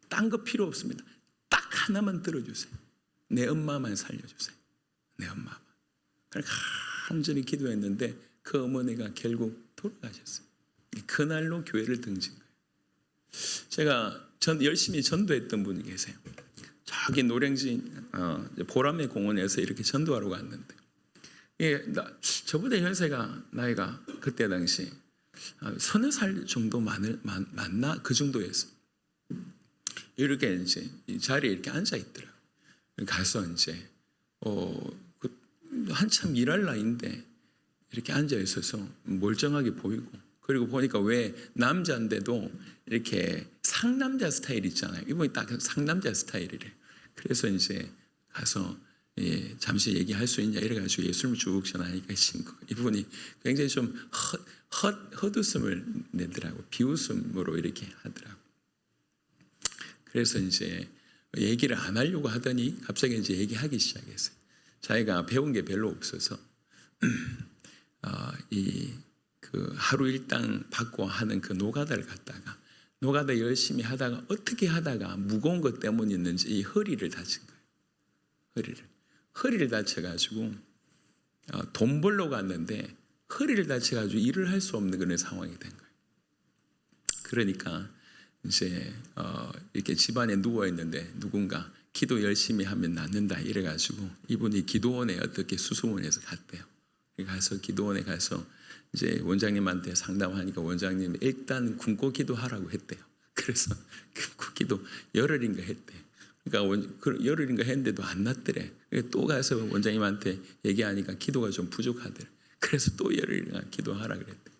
딴 거 필요 없습니다. 딱 하나만 들어주세요. 내 엄마만 살려주세요. 내 엄마만. 그러니까 간절히 기도했는데 그 어머니가 결국 돌아가셨어요. 그날로 교회를 등진 거예요. 제가 열심히 전도했던 분이 계세요. 저기 노량진 보람의 공원에서 이렇게 전도하러 갔는데 저보다 연세가 나이가 그때 당시 서너 살 정도 많나 그 정도였어. 이렇게 이제 이 자리에 이렇게 앉아 있더라고. 가서 이제 한참 일할 나이인데 이렇게 앉아 있어서 멀쩡하게 보이고 그리고 보니까 왜 남자인데도 이렇게 상남자 스타일 있잖아요. 이분이 딱 상남자 스타일이래. 그래서 이제 가서 잠시 얘기할 수 있냐 이래가지고 예수님을 쭉 전하니까 이분이 굉장히 좀 헛웃음을 내더라고. 비웃음으로 이렇게 하더라고. 그래서 이제 얘기를 안 하려고 하더니 갑자기 이제 얘기하기 시작했어요. 자기가 배운 게 별로 없어서 그 하루 일당 받고 하는 그 노가다를 갔다가 노가다 열심히 하다가 어떻게 하다가 무거운 것 때문이었는지 이 허리를 다친 거예요. 허리를 다쳐가지고 돈 벌러 갔는데 허리를 다쳐가지고 일을 할 수 없는 그런 상황이 된 거예요. 그러니까 이제 이렇게 집안에 누워 있는데 누군가 기도 열심히 하면 낫는다 이래가지고 이분이 기도원에 어떻게 수소문해서 갔대요. 가서 기도원에 가서 이제 원장님한테 상담하니까 원장님이 일단 굶고 기도하라고 했대요. 그래서 그 기도 열흘인가 했대. 그러니까 열흘인가 했는데도 안 낫더래. 또 가서 원장님한테 얘기하니까 기도가 좀 부족하더래. 그래서 또 열흘인가 기도하라 그랬대.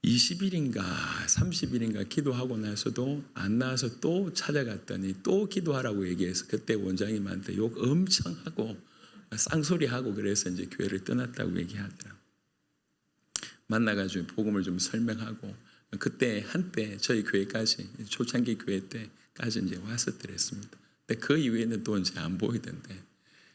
20일인가 30일인가 기도하고 나서도 안 나와서 또 찾아갔더니 또 기도하라고 얘기해서 그때 원장님한테 욕 엄청 하고 쌍소리하고 그래서 이제 교회를 떠났다고 얘기하더라고요. 만나가지고 복음을 좀 설명하고 그때 한때 저희 교회까지 초창기 교회 때까지 이제 왔었더랬습니다. 근데 그 이후에는 또 이제 안 보이던데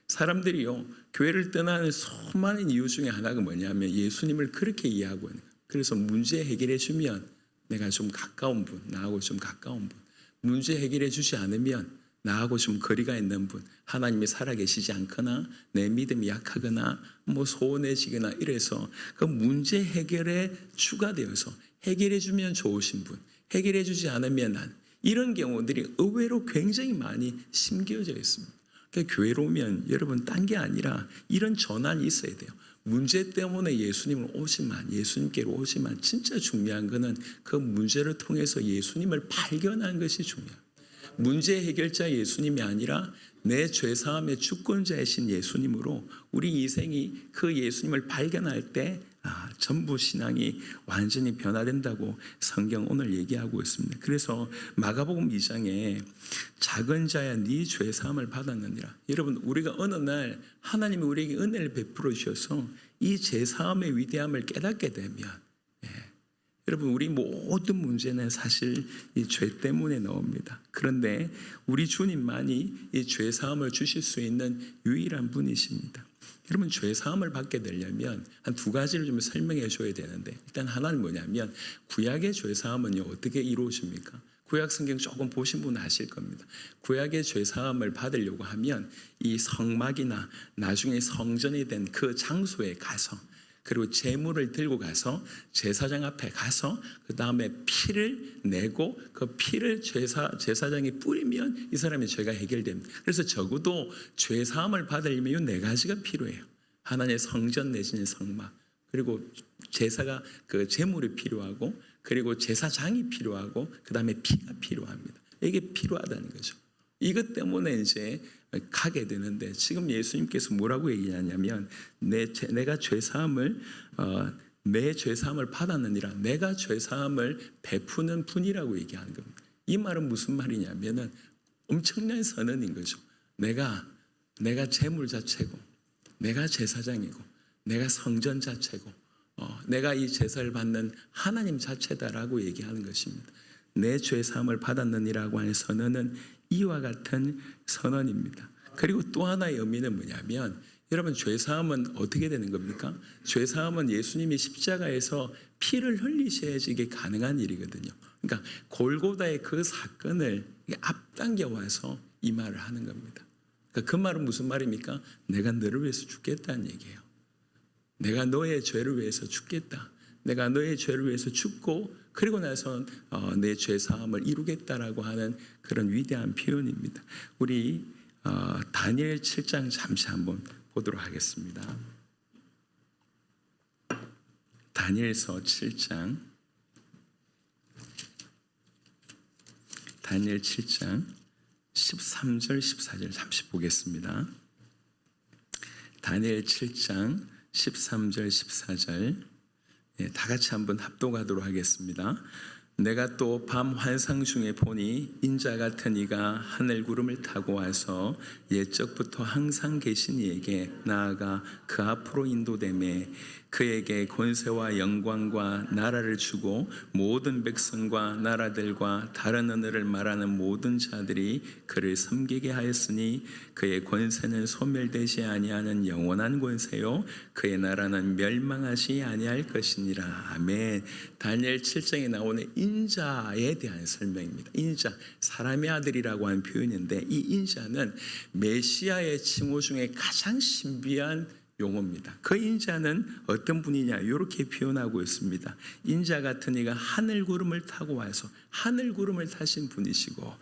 사람들이요 교회를 떠나는 수많은 이유 중에 하나가 뭐냐면 예수님을 그렇게 이해하고 있는 거예요. 그래서 문제 해결해 주면 내가 좀 가까운 분, 나하고 좀 가까운 분, 문제 해결해 주지 않으면 나하고 좀 거리가 있는 분, 하나님이 살아계시지 않거나 내 믿음이 약하거나 뭐 소원해지거나 이래서 그 문제 해결에 추가되어서 해결해 주면 좋으신 분, 해결해 주지 않으면 난 이런 경우들이 의외로 굉장히 많이 심겨져 있습니다. 그러니까 교회로 오면 여러분 딴 게 아니라 이런 전환이 있어야 돼요. 문제 때문에 예수님을 오지만 예수님께로 오지만 진짜 중요한 거는 그 문제를 통해서 예수님을 발견하는 것이 중요해요. 문제 해결자 예수님이 아니라 내 죄사함의 주권자이신 예수님으로 우리 인생이 그 예수님을 발견할 때 전부 신앙이 완전히 변화된다고 성경 오늘 얘기하고 있습니다. 그래서 마가복음 2장에 작은 자야 네 죄사함을 받았느니라. 여러분 우리가 어느 날 하나님이 우리에게 은혜를 베풀어 주셔서 이 죄사함의 위대함을 깨닫게 되면 여러분 우리 모든 문제는 사실 이 죄 때문에 나옵니다. 그런데 우리 주님만이 이 죄사함을 주실 수 있는 유일한 분이십니다. 여러분 죄사함을 받게 되려면 한 두 가지를 좀 설명해 줘야 되는데 일단 하나는 뭐냐면 구약의 죄사함은요 어떻게 이루어집니까? 구약 성경 조금 보신 분은 아실 겁니다. 구약의 죄사함을 받으려고 하면 이 성막이나 나중에 성전이 된 그 장소에 가서 그리고 제물을 들고 가서 제사장 앞에 가서 그 다음에 피를 내고 그 피를 제사장이 뿌리면 이 사람의 죄가 해결됩니다. 그래서 적어도 죄사함을 받으려면 네 가지가 필요해요. 하나님의 성전 내지는 성막, 그리고 제사가 그 제물이 필요하고, 그리고 제사장이 필요하고, 그 다음에 피가 필요합니다. 이게 필요하다는 거죠. 이것 때문에 이제 가게 되는데 지금 예수님께서 뭐라고 얘기하냐면 내가 죄사함을 내 죄사함을 받았느니라. 내가 죄사함을 베푸는 분이라고 얘기하는 겁니다. 이 말은 무슨 말이냐면은 엄청난 선언인 거죠. 내가 제물 자체고, 내가 제사장이고, 내가 성전 자체고, 내가 이 제사를 받는 하나님 자체다라고 얘기하는 것입니다. 내 죄사함을 받았느니라고 하는 선언은 이와 같은 선언입니다. 그리고 또 하나의 의미는 뭐냐면 여러분 죄사함은 어떻게 되는 겁니까? 죄사함은 예수님이 십자가에서 피를 흘리셔야지 이게 가능한 일이거든요. 그러니까 골고다의 그 사건을 앞당겨 와서 이 말을 하는 겁니다. 그러니까 그 말은 무슨 말입니까? 내가 너를 위해서 죽겠다는 얘기예요. 내가 너의 죄를 위해서 죽겠다. 내가 너의 죄를 위해서 죽고 그리고 나서 내 죄사함을 이루겠다라고 하는 그런 위대한 표현입니다. 우리 다니엘 7장 잠시 한번 보도록 하겠습니다. 다니엘서 7장, 다니엘 7장 13절 14절 잠시 보겠습니다. 다니엘 7장 13절 14절 다 같이 한번 합독하도록 하겠습니다. 내가 또 밤 환상 중에 보니 인자 같은 이가 하늘 구름을 타고 와서 옛적부터 항상 계신 이에게 나아가 그 앞으로 인도되매 그에게 권세와 영광과 나라를 주고 모든 백성과 나라들과 다른 언어를 말하는 모든 자들이 그를 섬기게 하였으니 그의 권세는 소멸되지 아니하는 영원한 권세요 그의 나라는 멸망하지 아니할 것이니라. 아멘. 다니엘 7장에 나오는 인자에 대한 설명입니다. 인자, 사람의 아들이라고 하는 표현인데 이 인자는 메시아의 칭호 중에 가장 신비한 용어입니다. 그 인자는 어떤 분이냐 이렇게 표현하고 있습니다. 인자 같은 이가 하늘 구름을 타고 와서 하늘 구름을 타신 분이시고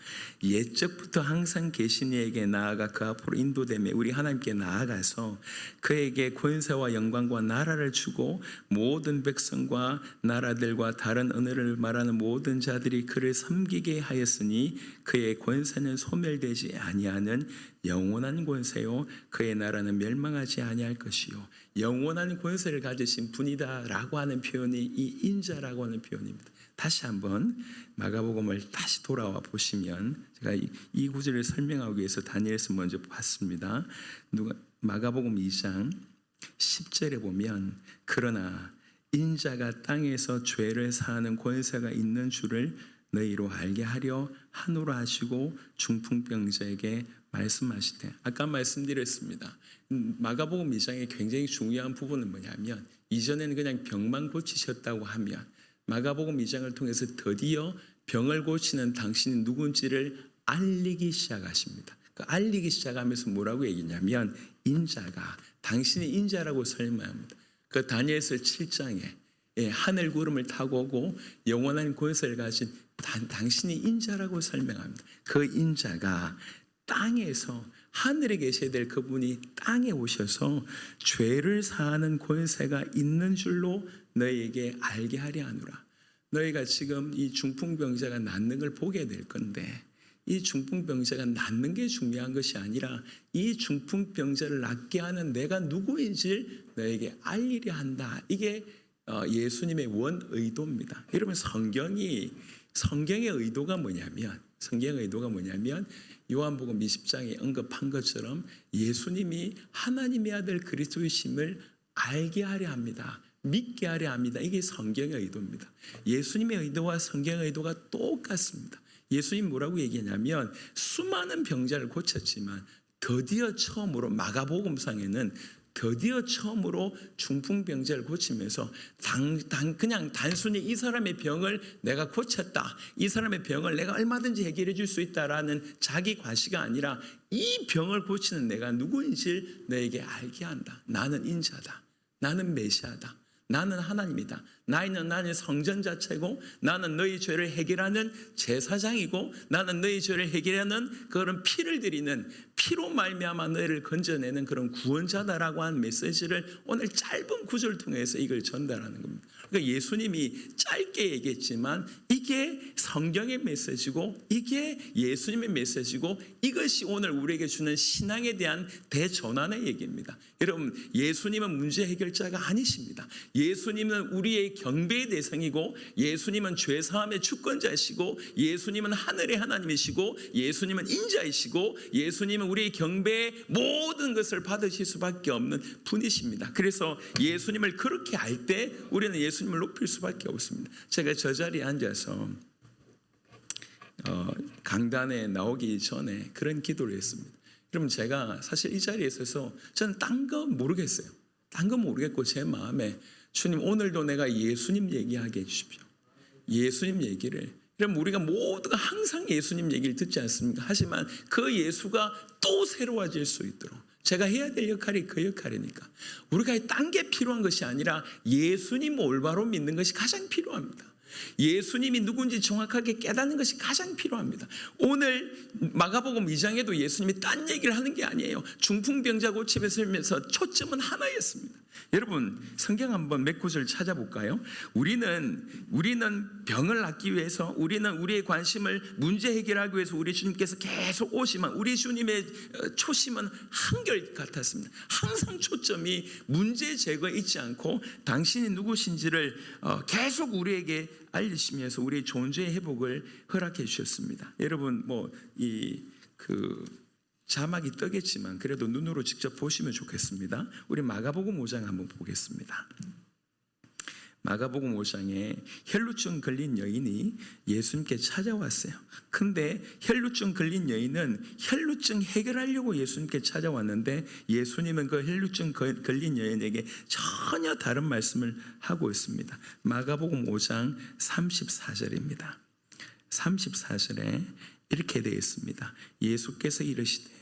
옛적부터 항상 계신 이에게 나아가 그 앞으로 인도되며 우리 하나님께 나아가서 그에게 권세와 영광과 나라를 주고 모든 백성과 나라들과 다른 언어를 말하는 모든 자들이 그를 섬기게 하였으니 그의 권세는 소멸되지 아니하는 영원한 권세요 그의 나라는 멸망하지 아니할 것이요 영원한 권세를 가지신 분이다라고 하는 표현이 이 인자라고 하는 표현입니다. 다시 한번 마가복음을 다시 돌아와 보시면 제가 이 구절을 설명하기 위해서 다니엘서 먼저 봤습니다. 마가복음 2장 10절에 보면 그러나 인자가 땅에서 죄를 사하는 권세가 있는 줄을 너희로 알게 하려 하노라 하시고 중풍병자에게 말씀하시되 아까 말씀드렸습니다. 마가복음 2장의 굉장히 중요한 부분은 뭐냐면 이전에는 그냥 병만 고치셨다고 하면 마가복음 2장을 통해서 드디어 병을 고치는 당신이 누군지를 알리기 시작하십니다. 그 알리기 시작하면서 뭐라고 얘기냐면 인자가 당신이 인자라고 설명합니다. 그 다니엘서 7장에 하늘 구름을 타고 오고 영원한 권세를 가진 당신이 인자라고 설명합니다. 그 인자가 땅에서 하늘에 계셔야 될 그분이 땅에 오셔서 죄를 사하는 권세가 있는 줄로 너희에게 알게 하려 하노라. 너희가 지금 이 중풍병자가 낫는 걸 보게 될 건데 이 중풍병자가 낫는 게 중요한 것이 아니라 이 중풍병자를 낫게 하는 내가 누구인지를 너에게 알리려 한다. 이게 예수님의 원 의도입니다. 여러분 성경의 의도가 뭐냐면 요한복음 20장에 언급한 것처럼 예수님이 하나님의 아들 그리스도이심을 알게 하려 합니다. 믿게 하려 합니다. 이게 성경의 의도입니다. 예수님의 의도와 성경의 의도가 똑같습니다. 예수님 뭐라고 얘기하냐면 수많은 병자를 고쳤지만 드디어 처음으로 마가복음상에는 드디어 처음으로 중풍병자를 고치면서 그냥 단순히 이 사람의 병을 내가 고쳤다, 이 사람의 병을 내가 얼마든지 해결해 줄 수 있다라는 자기 과시가 아니라 이 병을 고치는 내가 누구인지 너에게 알게 한다. 나는 인자다. 나는 메시아다. 나는 하나님이다. 나는 성전 자체고 나는 너희 죄를 해결하는 제사장이고 나는 너희 죄를 해결하는 그런 피를 드리는 피로 말미암아 너희를 건져내는 그런 구원자다라고 하는 메시지를 오늘 짧은 구절을 통해서 이걸 전달하는 겁니다. 그러니까 예수님이 짧게 얘기했지만 이게 성경의 메시지고 이게 예수님의 메시지고 이것이 오늘 우리에게 주는 신앙에 대한 대전환의 얘기입니다. 여러분 예수님은 문제 해결자가 아니십니다. 예수님은 우리의 경배의 대상이고 예수님은 죄사함의 주권자이시고 예수님은 하늘의 하나님이시고 예수님은 인자이시고 예수님은 우리의 경배의 모든 것을 받으실 수밖에 없는 분이십니다. 그래서 예수님을 그렇게 알 때 우리는 예수님을 높일 수밖에 없습니다. 제가 저 자리에 앉아서 강단에 나오기 전에 그런 기도를 했습니다. 여러분 제가 사실 이 자리에 있어서 저는 딴 거 모르겠어요. 딴 거 모르겠고 제 마음에 주님 오늘도 내가 예수님 얘기하게 해주십시오. 예수님 얘기를. 그럼 우리가 모두가 항상 예수님 얘기를 듣지 않습니까? 하지만 그 예수가 또 새로워질 수 있도록 제가 해야 될 역할이 그 역할이니까 우리가 딴 게 필요한 것이 아니라 예수님 올바로 믿는 것이 가장 필요합니다. 예수님이 누군지 정확하게 깨닫는 것이 가장 필요합니다. 오늘 마가복음 2장에도 예수님이 딴 얘기를 하는 게 아니에요. 중풍병자 고침에 설면서 초점은 하나였습니다. 여러분 성경 한번 몇 구절 찾아볼까요? 우리는 병을 낫기 위해서 우리는 우리의 관심을 문제 해결하기 위해서 우리 주님께서 계속 오시면 우리 주님의 초심은 한결 같았습니다. 항상 초점이 문제 제거에 있지 않고 당신이 누구신지를 계속 우리에게 알리시면서 우리의 존재의 회복을 허락해 주셨습니다. 여러분 자막이 뜨겠지만 그래도 눈으로 직접 보시면 좋겠습니다. 우리 마가복음 5장 한번 보겠습니다. 마가복음 5장에 혈루증 걸린 여인이 예수님께 찾아왔어요. 근데 혈루증 걸린 여인은 혈루증 해결하려고 예수님께 찾아왔는데 예수님은 그 혈루증 걸린 여인에게 전혀 다른 말씀을 하고 있습니다. 마가복음 5장 34절입니다. 34절에 이렇게 되어 있습니다. 예수께서 이르시되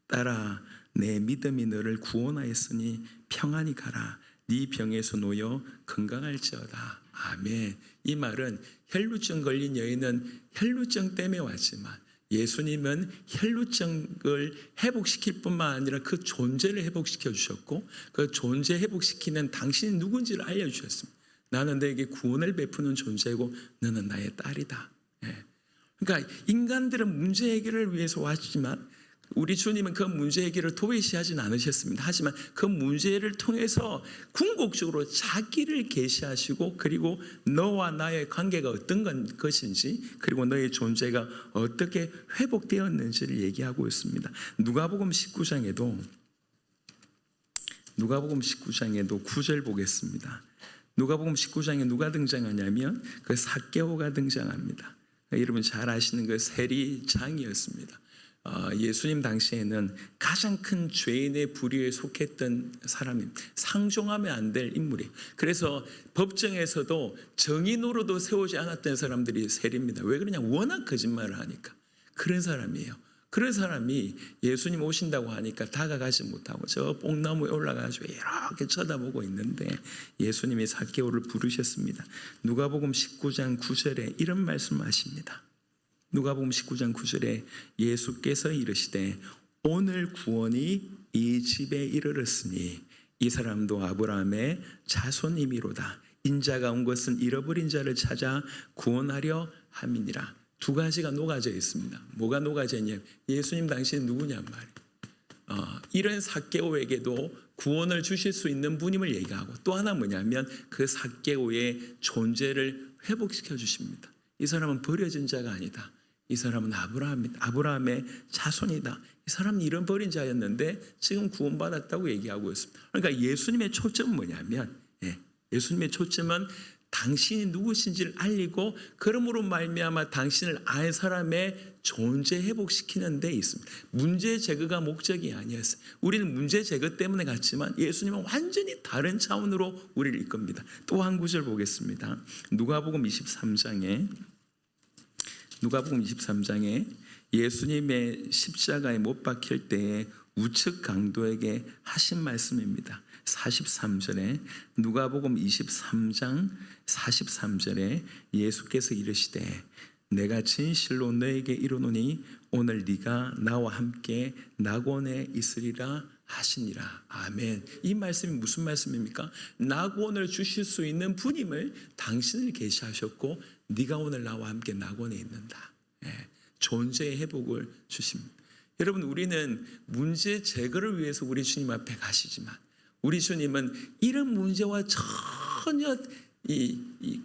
딸아 내 믿음이 너를 구원하였으니 평안히 가라. 네 병에서 놓여 건강할지어다. 아멘. 이 말은 혈루증 걸린 여인은 혈루증 때문에 왔지만 예수님은 혈루증을 회복시킬 뿐만 아니라 그 존재를 회복시켜 주셨고 그 존재 회복시키는 당신이 누군지를 알려주셨습니다. 나는 너에게 구원을 베푸는 존재고 너는 나의 딸이다. 그러니까 인간들은 문제 해결을 위해서 왔지만 우리 주님은 그 문제 해결을 도외시하진 않으셨습니다. 하지만 그 문제를 통해서 궁극적으로 자기를 계시하시고 그리고 너와 나의 관계가 어떤 것인지 그리고 너의 존재가 어떻게 회복되었는지를 얘기하고 있습니다. 누가복음 19장에도 9절 보겠습니다. 누가복음 19장에 누가 등장하냐면 그 삭개오가 등장합니다. 여러분 잘 아시는 그 세리장이었습니다. 예수님 당시에는 가장 큰 죄인의 부류에 속했던 사람입니다. 상종하면 안 될 인물이에요. 그래서 법정에서도 정인으로도 세우지 않았던 사람들이 세리입니다. 왜 그러냐? 워낙 거짓말을 하니까. 그런 사람이에요. 그런 사람이 예수님 오신다고 하니까 다가가지 못하고 저 뽕나무에 올라가지고 이렇게 쳐다보고 있는데 예수님이 삭개오를 부르셨습니다. 누가복음 19장 9절에 이런 말씀하십니다. 누가복음 19장 9절에 예수께서 이르시되 오늘 구원이 이 집에 이르렀으니 이 사람도 아브라함의 자손이미로다. 인자가 온 것은 잃어버린 자를 찾아 구원하려 함이니라. 두 가지가 녹아져 있습니다. 뭐가 녹아져 있냐면 예수님 당시에 누구냔 말이에요. 이런 삭개오에게도 구원을 주실 수 있는 분임을 얘기하고 또 하나 뭐냐면 그 삭개오의 존재를 회복시켜 주십니다. 이 사람은 버려진 자가 아니다. 이 사람은 아브라함의 자손이다. 이 사람은 잃어버린 자였는데 지금 구원받았다고 얘기하고 있습니다. 그러니까 예수님의 초점은 뭐냐면 예수님의 초점은 당신이 누구신지를 알리고 그러므로 말미암아 당신을 알 사람의 존재 회복시키는 데 있습니다. 문제 제거가 목적이 아니었어요. 우리는 문제 제거 때문에 갔지만 예수님은 완전히 다른 차원으로 우리를 이끕니다. 또 한 구절 보겠습니다. 누가복음 23장에 예수님의 십자가에 못 박힐 때에 우측 강도에게 하신 말씀입니다. 43절에 누가복음 23장 43절에 예수께서 이르시되 내가 진실로 너에게 이르노니 오늘 네가 나와 함께 낙원에 있으리라 하시니라. 아멘. 이 말씀이 무슨 말씀입니까? 낙원을 주실 수 있는 분임을 당신을 계시하셨고 네가 오늘 나와 함께 낙원에 있는다. 존재의 회복을 주십니다. 여러분 우리는 문제 제거를 위해서 우리 주님 앞에 가시지만 우리 주님은 이런 문제와 전혀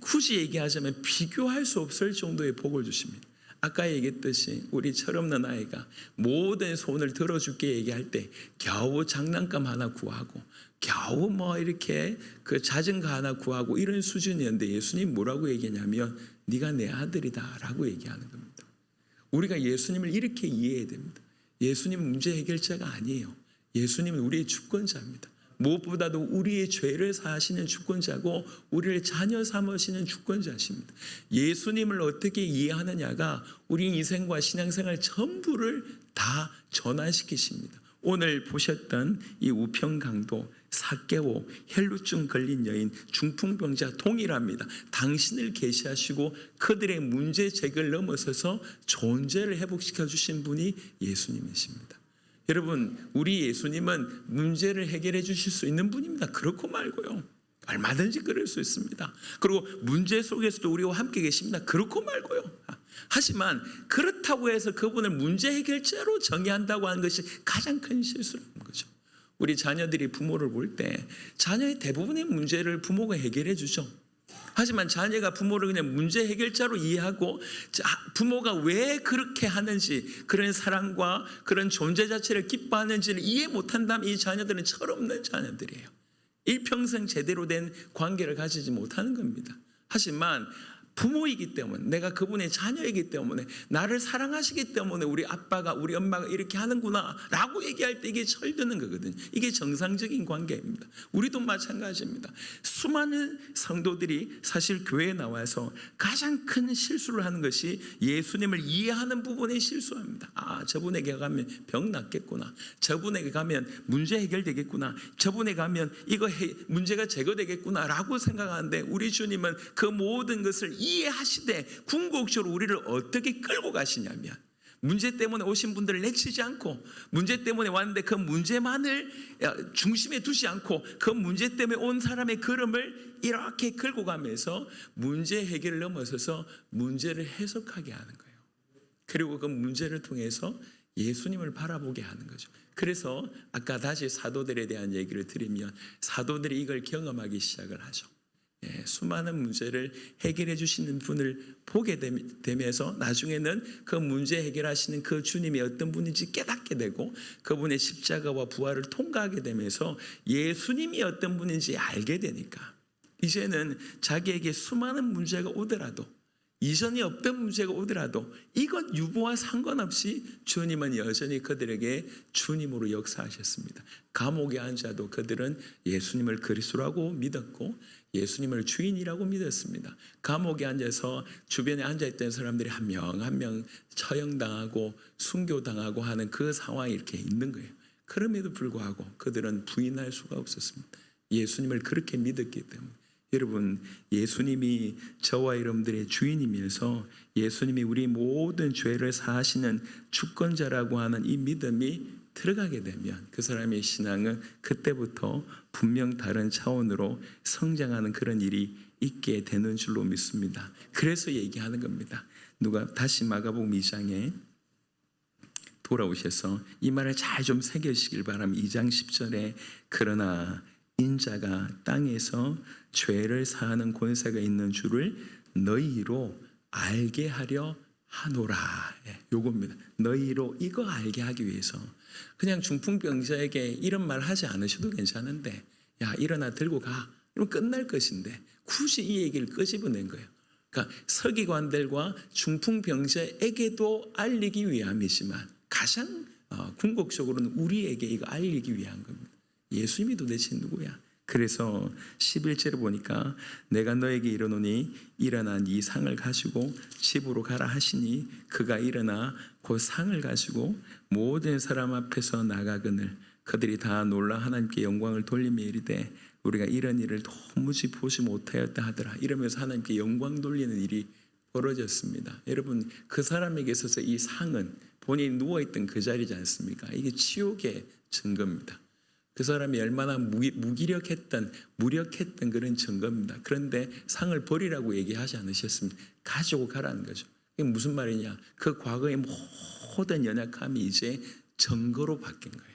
굳이 얘기하자면 비교할 수 없을 정도의 복을 주십니다. 아까 얘기했듯이 우리 철없는 아이가 모든 소원을 들어줄게 얘기할 때 겨우 장난감 하나 구하고 겨우 이렇게 그 자전거 하나 구하고 이런 수준이었는데 예수님 뭐라고 얘기하냐면 네가 내 아들이다 라고 얘기하는 겁니다. 우리가 예수님을 이렇게 이해해야 됩니다. 예수님은 문제 해결자가 아니에요. 예수님은 우리의 주권자입니다. 무엇보다도 우리의 죄를 사하시는 주권자고 우리를 자녀 삼으시는 주권자십니다. 예수님을 어떻게 이해하느냐가 우리 인생과 신앙생활 전부를 다 전환시키십니다. 오늘 보셨던 이 우평강도, 삭개오, 혈루증 걸린 여인, 중풍병자 동일합니다. 당신을 계시하시고 그들의 문제 제거를 넘어서서 존재를 회복시켜 주신 분이 예수님이십니다. 여러분 우리 예수님은 문제를 해결해 주실 수 있는 분입니다. 그렇고 말고요. 얼마든지 그럴 수 있습니다. 그리고 문제 속에서도 우리와 함께 계십니다. 그렇고 말고요. 하지만 그렇다고 해서 그분을 문제 해결자로 정의한다고 하는 것이 가장 큰 실수라는 거죠. 우리 자녀들이 부모를 볼 때 자녀의 대부분의 문제를 부모가 해결해 주죠. 하지만 자녀가 부모를 그냥 문제 해결자로 이해하고 부모가 왜 그렇게 하는지 그런 사랑과 그런 존재 자체를 기뻐하는지를 이해 못한다면 이 자녀들은 철없는 자녀들이에요. 일평생 제대로 된 관계를 가지지 못하는 겁니다. 하지만 부모이기 때문에, 내가 그분의 자녀이기 때문에, 나를 사랑하시기 때문에 우리 아빠가 우리 엄마가 이렇게 하는구나 라고 얘기할 때 이게 철드는 거거든요. 이게 정상적인 관계입니다. 우리도 마찬가지입니다. 수많은 성도들이 사실 교회에 나와서 가장 큰 실수를 하는 것이 예수님을 이해하는 부분에 실수합니다. 저분에게 가면 병 낫겠구나, 저분에게 가면 문제 해결되겠구나, 저분에 가면 이거 문제가 제거되겠구나 라고 생각하는데, 우리 주님은 그 모든 것을 이해하시되 궁극적으로 우리를 어떻게 끌고 가시냐면, 문제 때문에 오신 분들을 내치지 않고, 문제 때문에 왔는데 그 문제만을 중심에 두지 않고, 그 문제 때문에 온 사람의 걸음을 이렇게 끌고 가면서 문제 해결을 넘어서서 문제를 해석하게 하는 거예요. 그리고 그 문제를 통해서 예수님을 바라보게 하는 거죠. 그래서 아까 다시 사도들에 대한 얘기를 드리면, 사도들이 이걸 경험하기 시작을 하죠. 수많은 문제를 해결해 주시는 분을 보게 되면서 나중에는 그 문제 해결하시는 그 주님이 어떤 분인지 깨닫게 되고, 그분의 십자가와 부활을 통과하게 되면서 예수님이 어떤 분인지 알게 되니까, 이제는 자기에게 수많은 문제가 오더라도, 이전에 없던 문제가 오더라도 이것 유보와 상관없이 주님은 여전히 그들에게 주님으로 역사하셨습니다. 감옥에 앉아도 그들은 예수님을 그리스도라고 믿었고 예수님을 주인이라고 믿었습니다. 감옥에 앉아서 주변에 앉아있던 사람들이 한 명 한 명 처형당하고 순교당하고 하는 그 상황이 이렇게 있는 거예요. 그럼에도 불구하고 그들은 부인할 수가 없었습니다. 예수님을 그렇게 믿었기 때문에. 여러분, 예수님이 저와 여러분들의 주인이면서 예수님이 우리 모든 죄를 사하시는 주권자라고 하는 이 믿음이 들어가게 되면 그 사람의 신앙은 그때부터 분명 다른 차원으로 성장하는 그런 일이 있게 되는 줄로 믿습니다. 그래서 얘기하는 겁니다. 누가 다시 마가복음 2장에 돌아오셔서 이 말을 잘 좀 새기시길 바랍니다. 2장 10절에 그러나 인자가 땅에서 죄를 사하는 권세가 있는 줄을 너희로 알게 하려 하노라. 요겁니다. 너희로 이거 알게 하기 위해서. 그냥 중풍병자에게 이런 말 하지 않으셔도 괜찮은데, 야 일어나 들고 가, 이러면 끝날 것인데 굳이 이 얘기를 끄집어낸 거예요. 그러니까 서기관들과 중풍병자에게도 알리기 위함이지만 가장 궁극적으로는 우리에게 이거 알리기 위한 겁니다. 예수님이 도대체 누구야? 그래서 11절에 보니까 내가 너에게 이르노니 일어나 네 상을 가지고 집으로 가라 하시니 그가 일어나 그 상을 가지고 모든 사람 앞에서 나가거늘 그들이 다 놀라 하나님께 영광을 돌리며 이르되 우리가 이런 일을 도무지 보지 못하였다 하더라. 이러면서 하나님께 영광 돌리는 일이 벌어졌습니다. 여러분, 그 사람에게 있어서 이 상은 본인이 누워있던 그 자리지 않습니까? 이게 치욕의 증거입니다. 그 사람이 얼마나 무력했던 그런 증거입니다. 그런데 상을 버리라고 얘기하지 않으셨습니다. 가지고 가라는 거죠. 이게 무슨 말이냐? 그 과거의 모든 연약함이 이제 증거로 바뀐 거예요.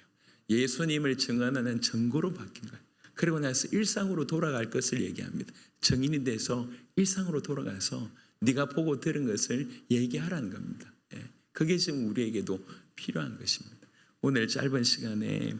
예수님을 증언하는 증거로 바뀐 거예요. 그리고 나서 일상으로 돌아갈 것을 얘기합니다. 증인이 돼서 일상으로 돌아가서 네가 보고 들은 것을 얘기하라는 겁니다. 그게 지금 우리에게도 필요한 것입니다. 오늘 짧은 시간에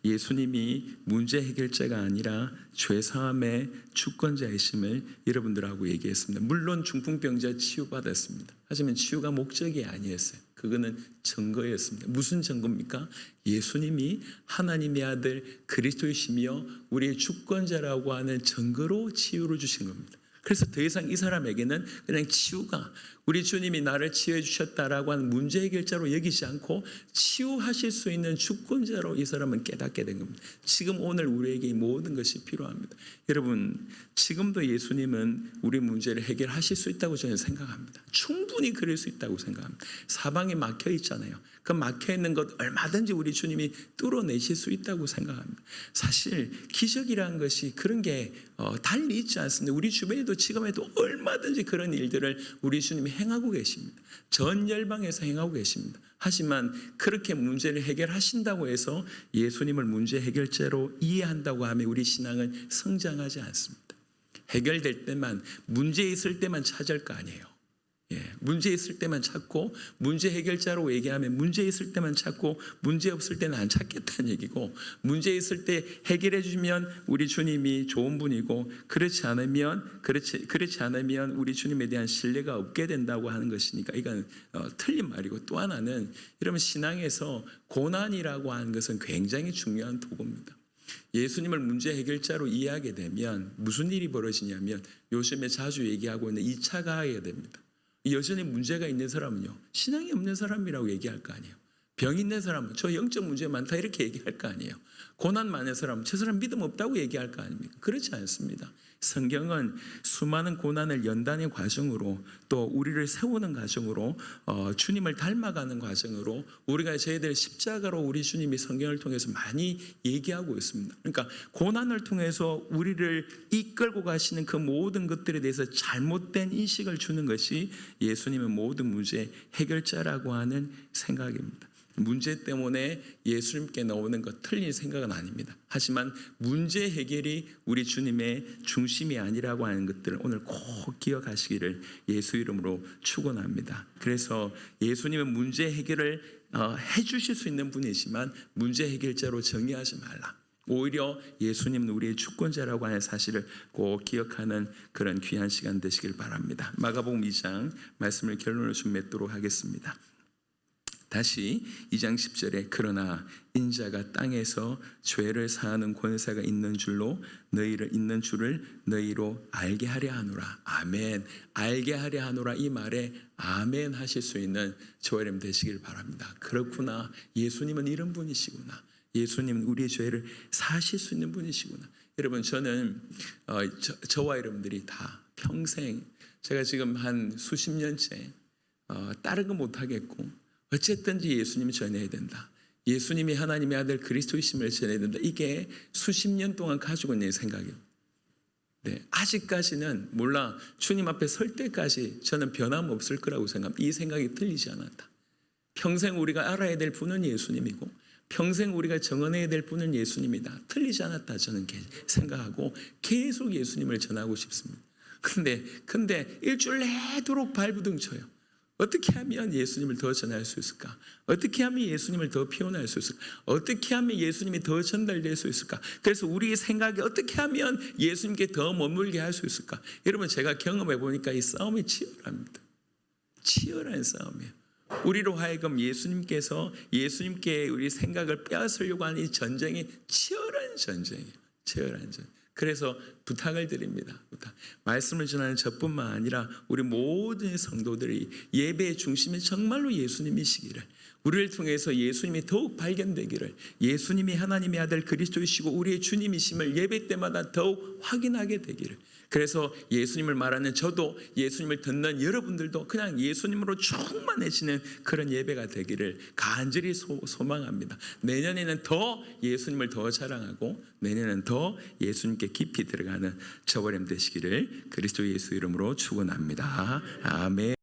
예수님이 문제 해결자가 아니라 죄사함의 주권자이심을 여러분들하고 얘기했습니다. 물론 중풍병자 치유받았습니다. 하지만 치유가 목적이 아니었어요. 그거는 증거였습니다. 무슨 증거입니까? 예수님이 하나님의 아들 그리스도이시며 우리의 주권자라고 하는 증거로 치유를 주신 겁니다. 그래서 더 이상 이 사람에게는 그냥 치유가 우리 주님이 나를 치유해 주셨다라고 하는 문제 해결자로 여기지 않고 치유하실 수 있는 주권자로 이 사람은 깨닫게 된 겁니다. 지금 오늘 우리에게 이 모든 것이 필요합니다. 여러분, 지금도 예수님은 우리 문제를 해결하실 수 있다고 저는 생각합니다. 충분히 그럴 수 있다고 생각합니다. 사방에 막혀 있잖아요. 그 막혀 있는 것 얼마든지 우리 주님이 뚫어내실 수 있다고 생각합니다. 사실 기적이라는 것이 그런 게 달리 있지 않습니다. 우리 주변에도 지금에도 얼마든지 그런 일들을 우리 주님이 행하고 계십니다. 전 열방에서 행하고 계십니다. 하지만 그렇게 문제를 해결하신다고 해서 예수님을 문제 해결자로 이해한다고 하면 우리 신앙은 성장하지 않습니다. 해결될 때만, 문제 있을 때만 찾을 거 아니에요. 문제 있을 때만 찾고 문제 해결자로 얘기하면 문제 있을 때만 찾고 문제 없을 때는 안 찾겠다는 얘기고, 문제 있을 때 해결해 주시면 우리 주님이 좋은 분이고 그렇지 않으면 우리 주님에 대한 신뢰가 없게 된다고 하는 것이니까 이건 틀린 말이고, 또 하나는 여러분 신앙에서 고난이라고 하는 것은 굉장히 중요한 도구입니다. 예수님을 문제 해결자로 이해하게 되면 무슨 일이 벌어지냐면 요즘에 자주 얘기하고 있는 2차 가해가 됩니다. 여전히 문제가 있는 사람은요, 신앙이 없는 사람이라고 얘기할 거 아니에요. 병 있는 사람은 저 영적 문제 많다 이렇게 얘기할 거 아니에요. 고난 많은 사람은 저 사람 믿음 없다고 얘기할 거 아닙니까? 그렇지 않습니다. 성경은 수많은 고난을 연단의 과정으로, 또 우리를 세우는 과정으로, 주님을 닮아가는 과정으로, 우리가 져야 될 십자가로 우리 주님이 성경을 통해서 많이 얘기하고 있습니다. 그러니까 고난을 통해서 우리를 이끌고 가시는 그 모든 것들에 대해서 잘못된 인식을 주는 것이 예수님의 모든 문제 해결자라고 하는 생각입니다. 문제 때문에 예수님께 나오는 것 틀린 생각은 아닙니다. 하지만 문제 해결이 우리 주님의 중심이 아니라고 하는 것들을 오늘 꼭 기억하시기를 예수 이름으로 축원합니다. 그래서 예수님은 문제 해결을 해주실 수 있는 분이지만 문제 해결자로 정의하지 말라. 오히려 예수님은 우리의 주권자라고 하는 사실을 꼭 기억하는 그런 귀한 시간 되시길 바랍니다. 마가복음 2장 말씀을 결론을 좀 맺도록 하겠습니다. 다시 2장 10절에 그러나 인자가 땅에서 죄를 사하는 권세가 있는 줄로 있는 줄을 너희로 알게 하려 하노라. 아멘. 알게 하려 하노라, 이 말에 아멘 하실 수 있는 저와 여러분 되시길 바랍니다. 그렇구나, 예수님은 이런 분이시구나, 예수님은 우리의 죄를 사하실 수 있는 분이시구나. 여러분, 저는 저와 여러분들이 다 평생, 제가 지금 한 수십 년째 다른 거 못하겠고 어쨌든지 예수님을 전해야 된다, 예수님이 하나님의 아들 그리스도이심을 전해야 된다, 이게 수십 년 동안 가지고 있는 생각이에요. 아직까지는 몰라, 주님 앞에 설 때까지 저는 변함없을 거라고 생각합니다. 이 생각이 틀리지 않았다. 평생 우리가 알아야 될 분은 예수님이고 평생 우리가 정언해야 될 분은 예수님이다. 틀리지 않았다 저는 생각하고 계속 예수님을 전하고 싶습니다. 근데 일주일 내도록 발부둥 쳐요. 어떻게 하면 예수님을 더 전할 수 있을까? 어떻게 하면 예수님을 더 표현할 수 있을까? 어떻게 하면 예수님이 더 전달될 수 있을까? 그래서 우리의 생각이 어떻게 하면 예수님께 더 머물게 할 수 있을까? 여러분, 제가 경험해 보니까 이 싸움이 치열합니다. 치열한 싸움이에요. 우리로 하여금 예수님께 우리 생각을 빼앗으려고 하는 이 전쟁이 치열한 전쟁이에요. 치열한 전쟁. 그래서 부탁을 드립니다. 말씀을 전하는 저뿐만 아니라 우리 모든 성도들이 예배의 중심이 정말로 예수님이시기를, 우리를 통해서 예수님이 더욱 발견되기를, 예수님이 하나님의 아들 그리스도이시고 우리의 주님이심을 예배 때마다 더욱 확인하게 되기를, 그래서 예수님을 말하는 저도, 예수님을 듣는 여러분들도 그냥 예수님으로 충만해지는 그런 예배가 되기를 간절히 소망합니다. 내년에는 더 예수님을 더 자랑하고 내년에는 더 예수님께 깊이 들어가는 저버림 되시기를 그리스도 예수 이름으로 축원합니다. 아멘.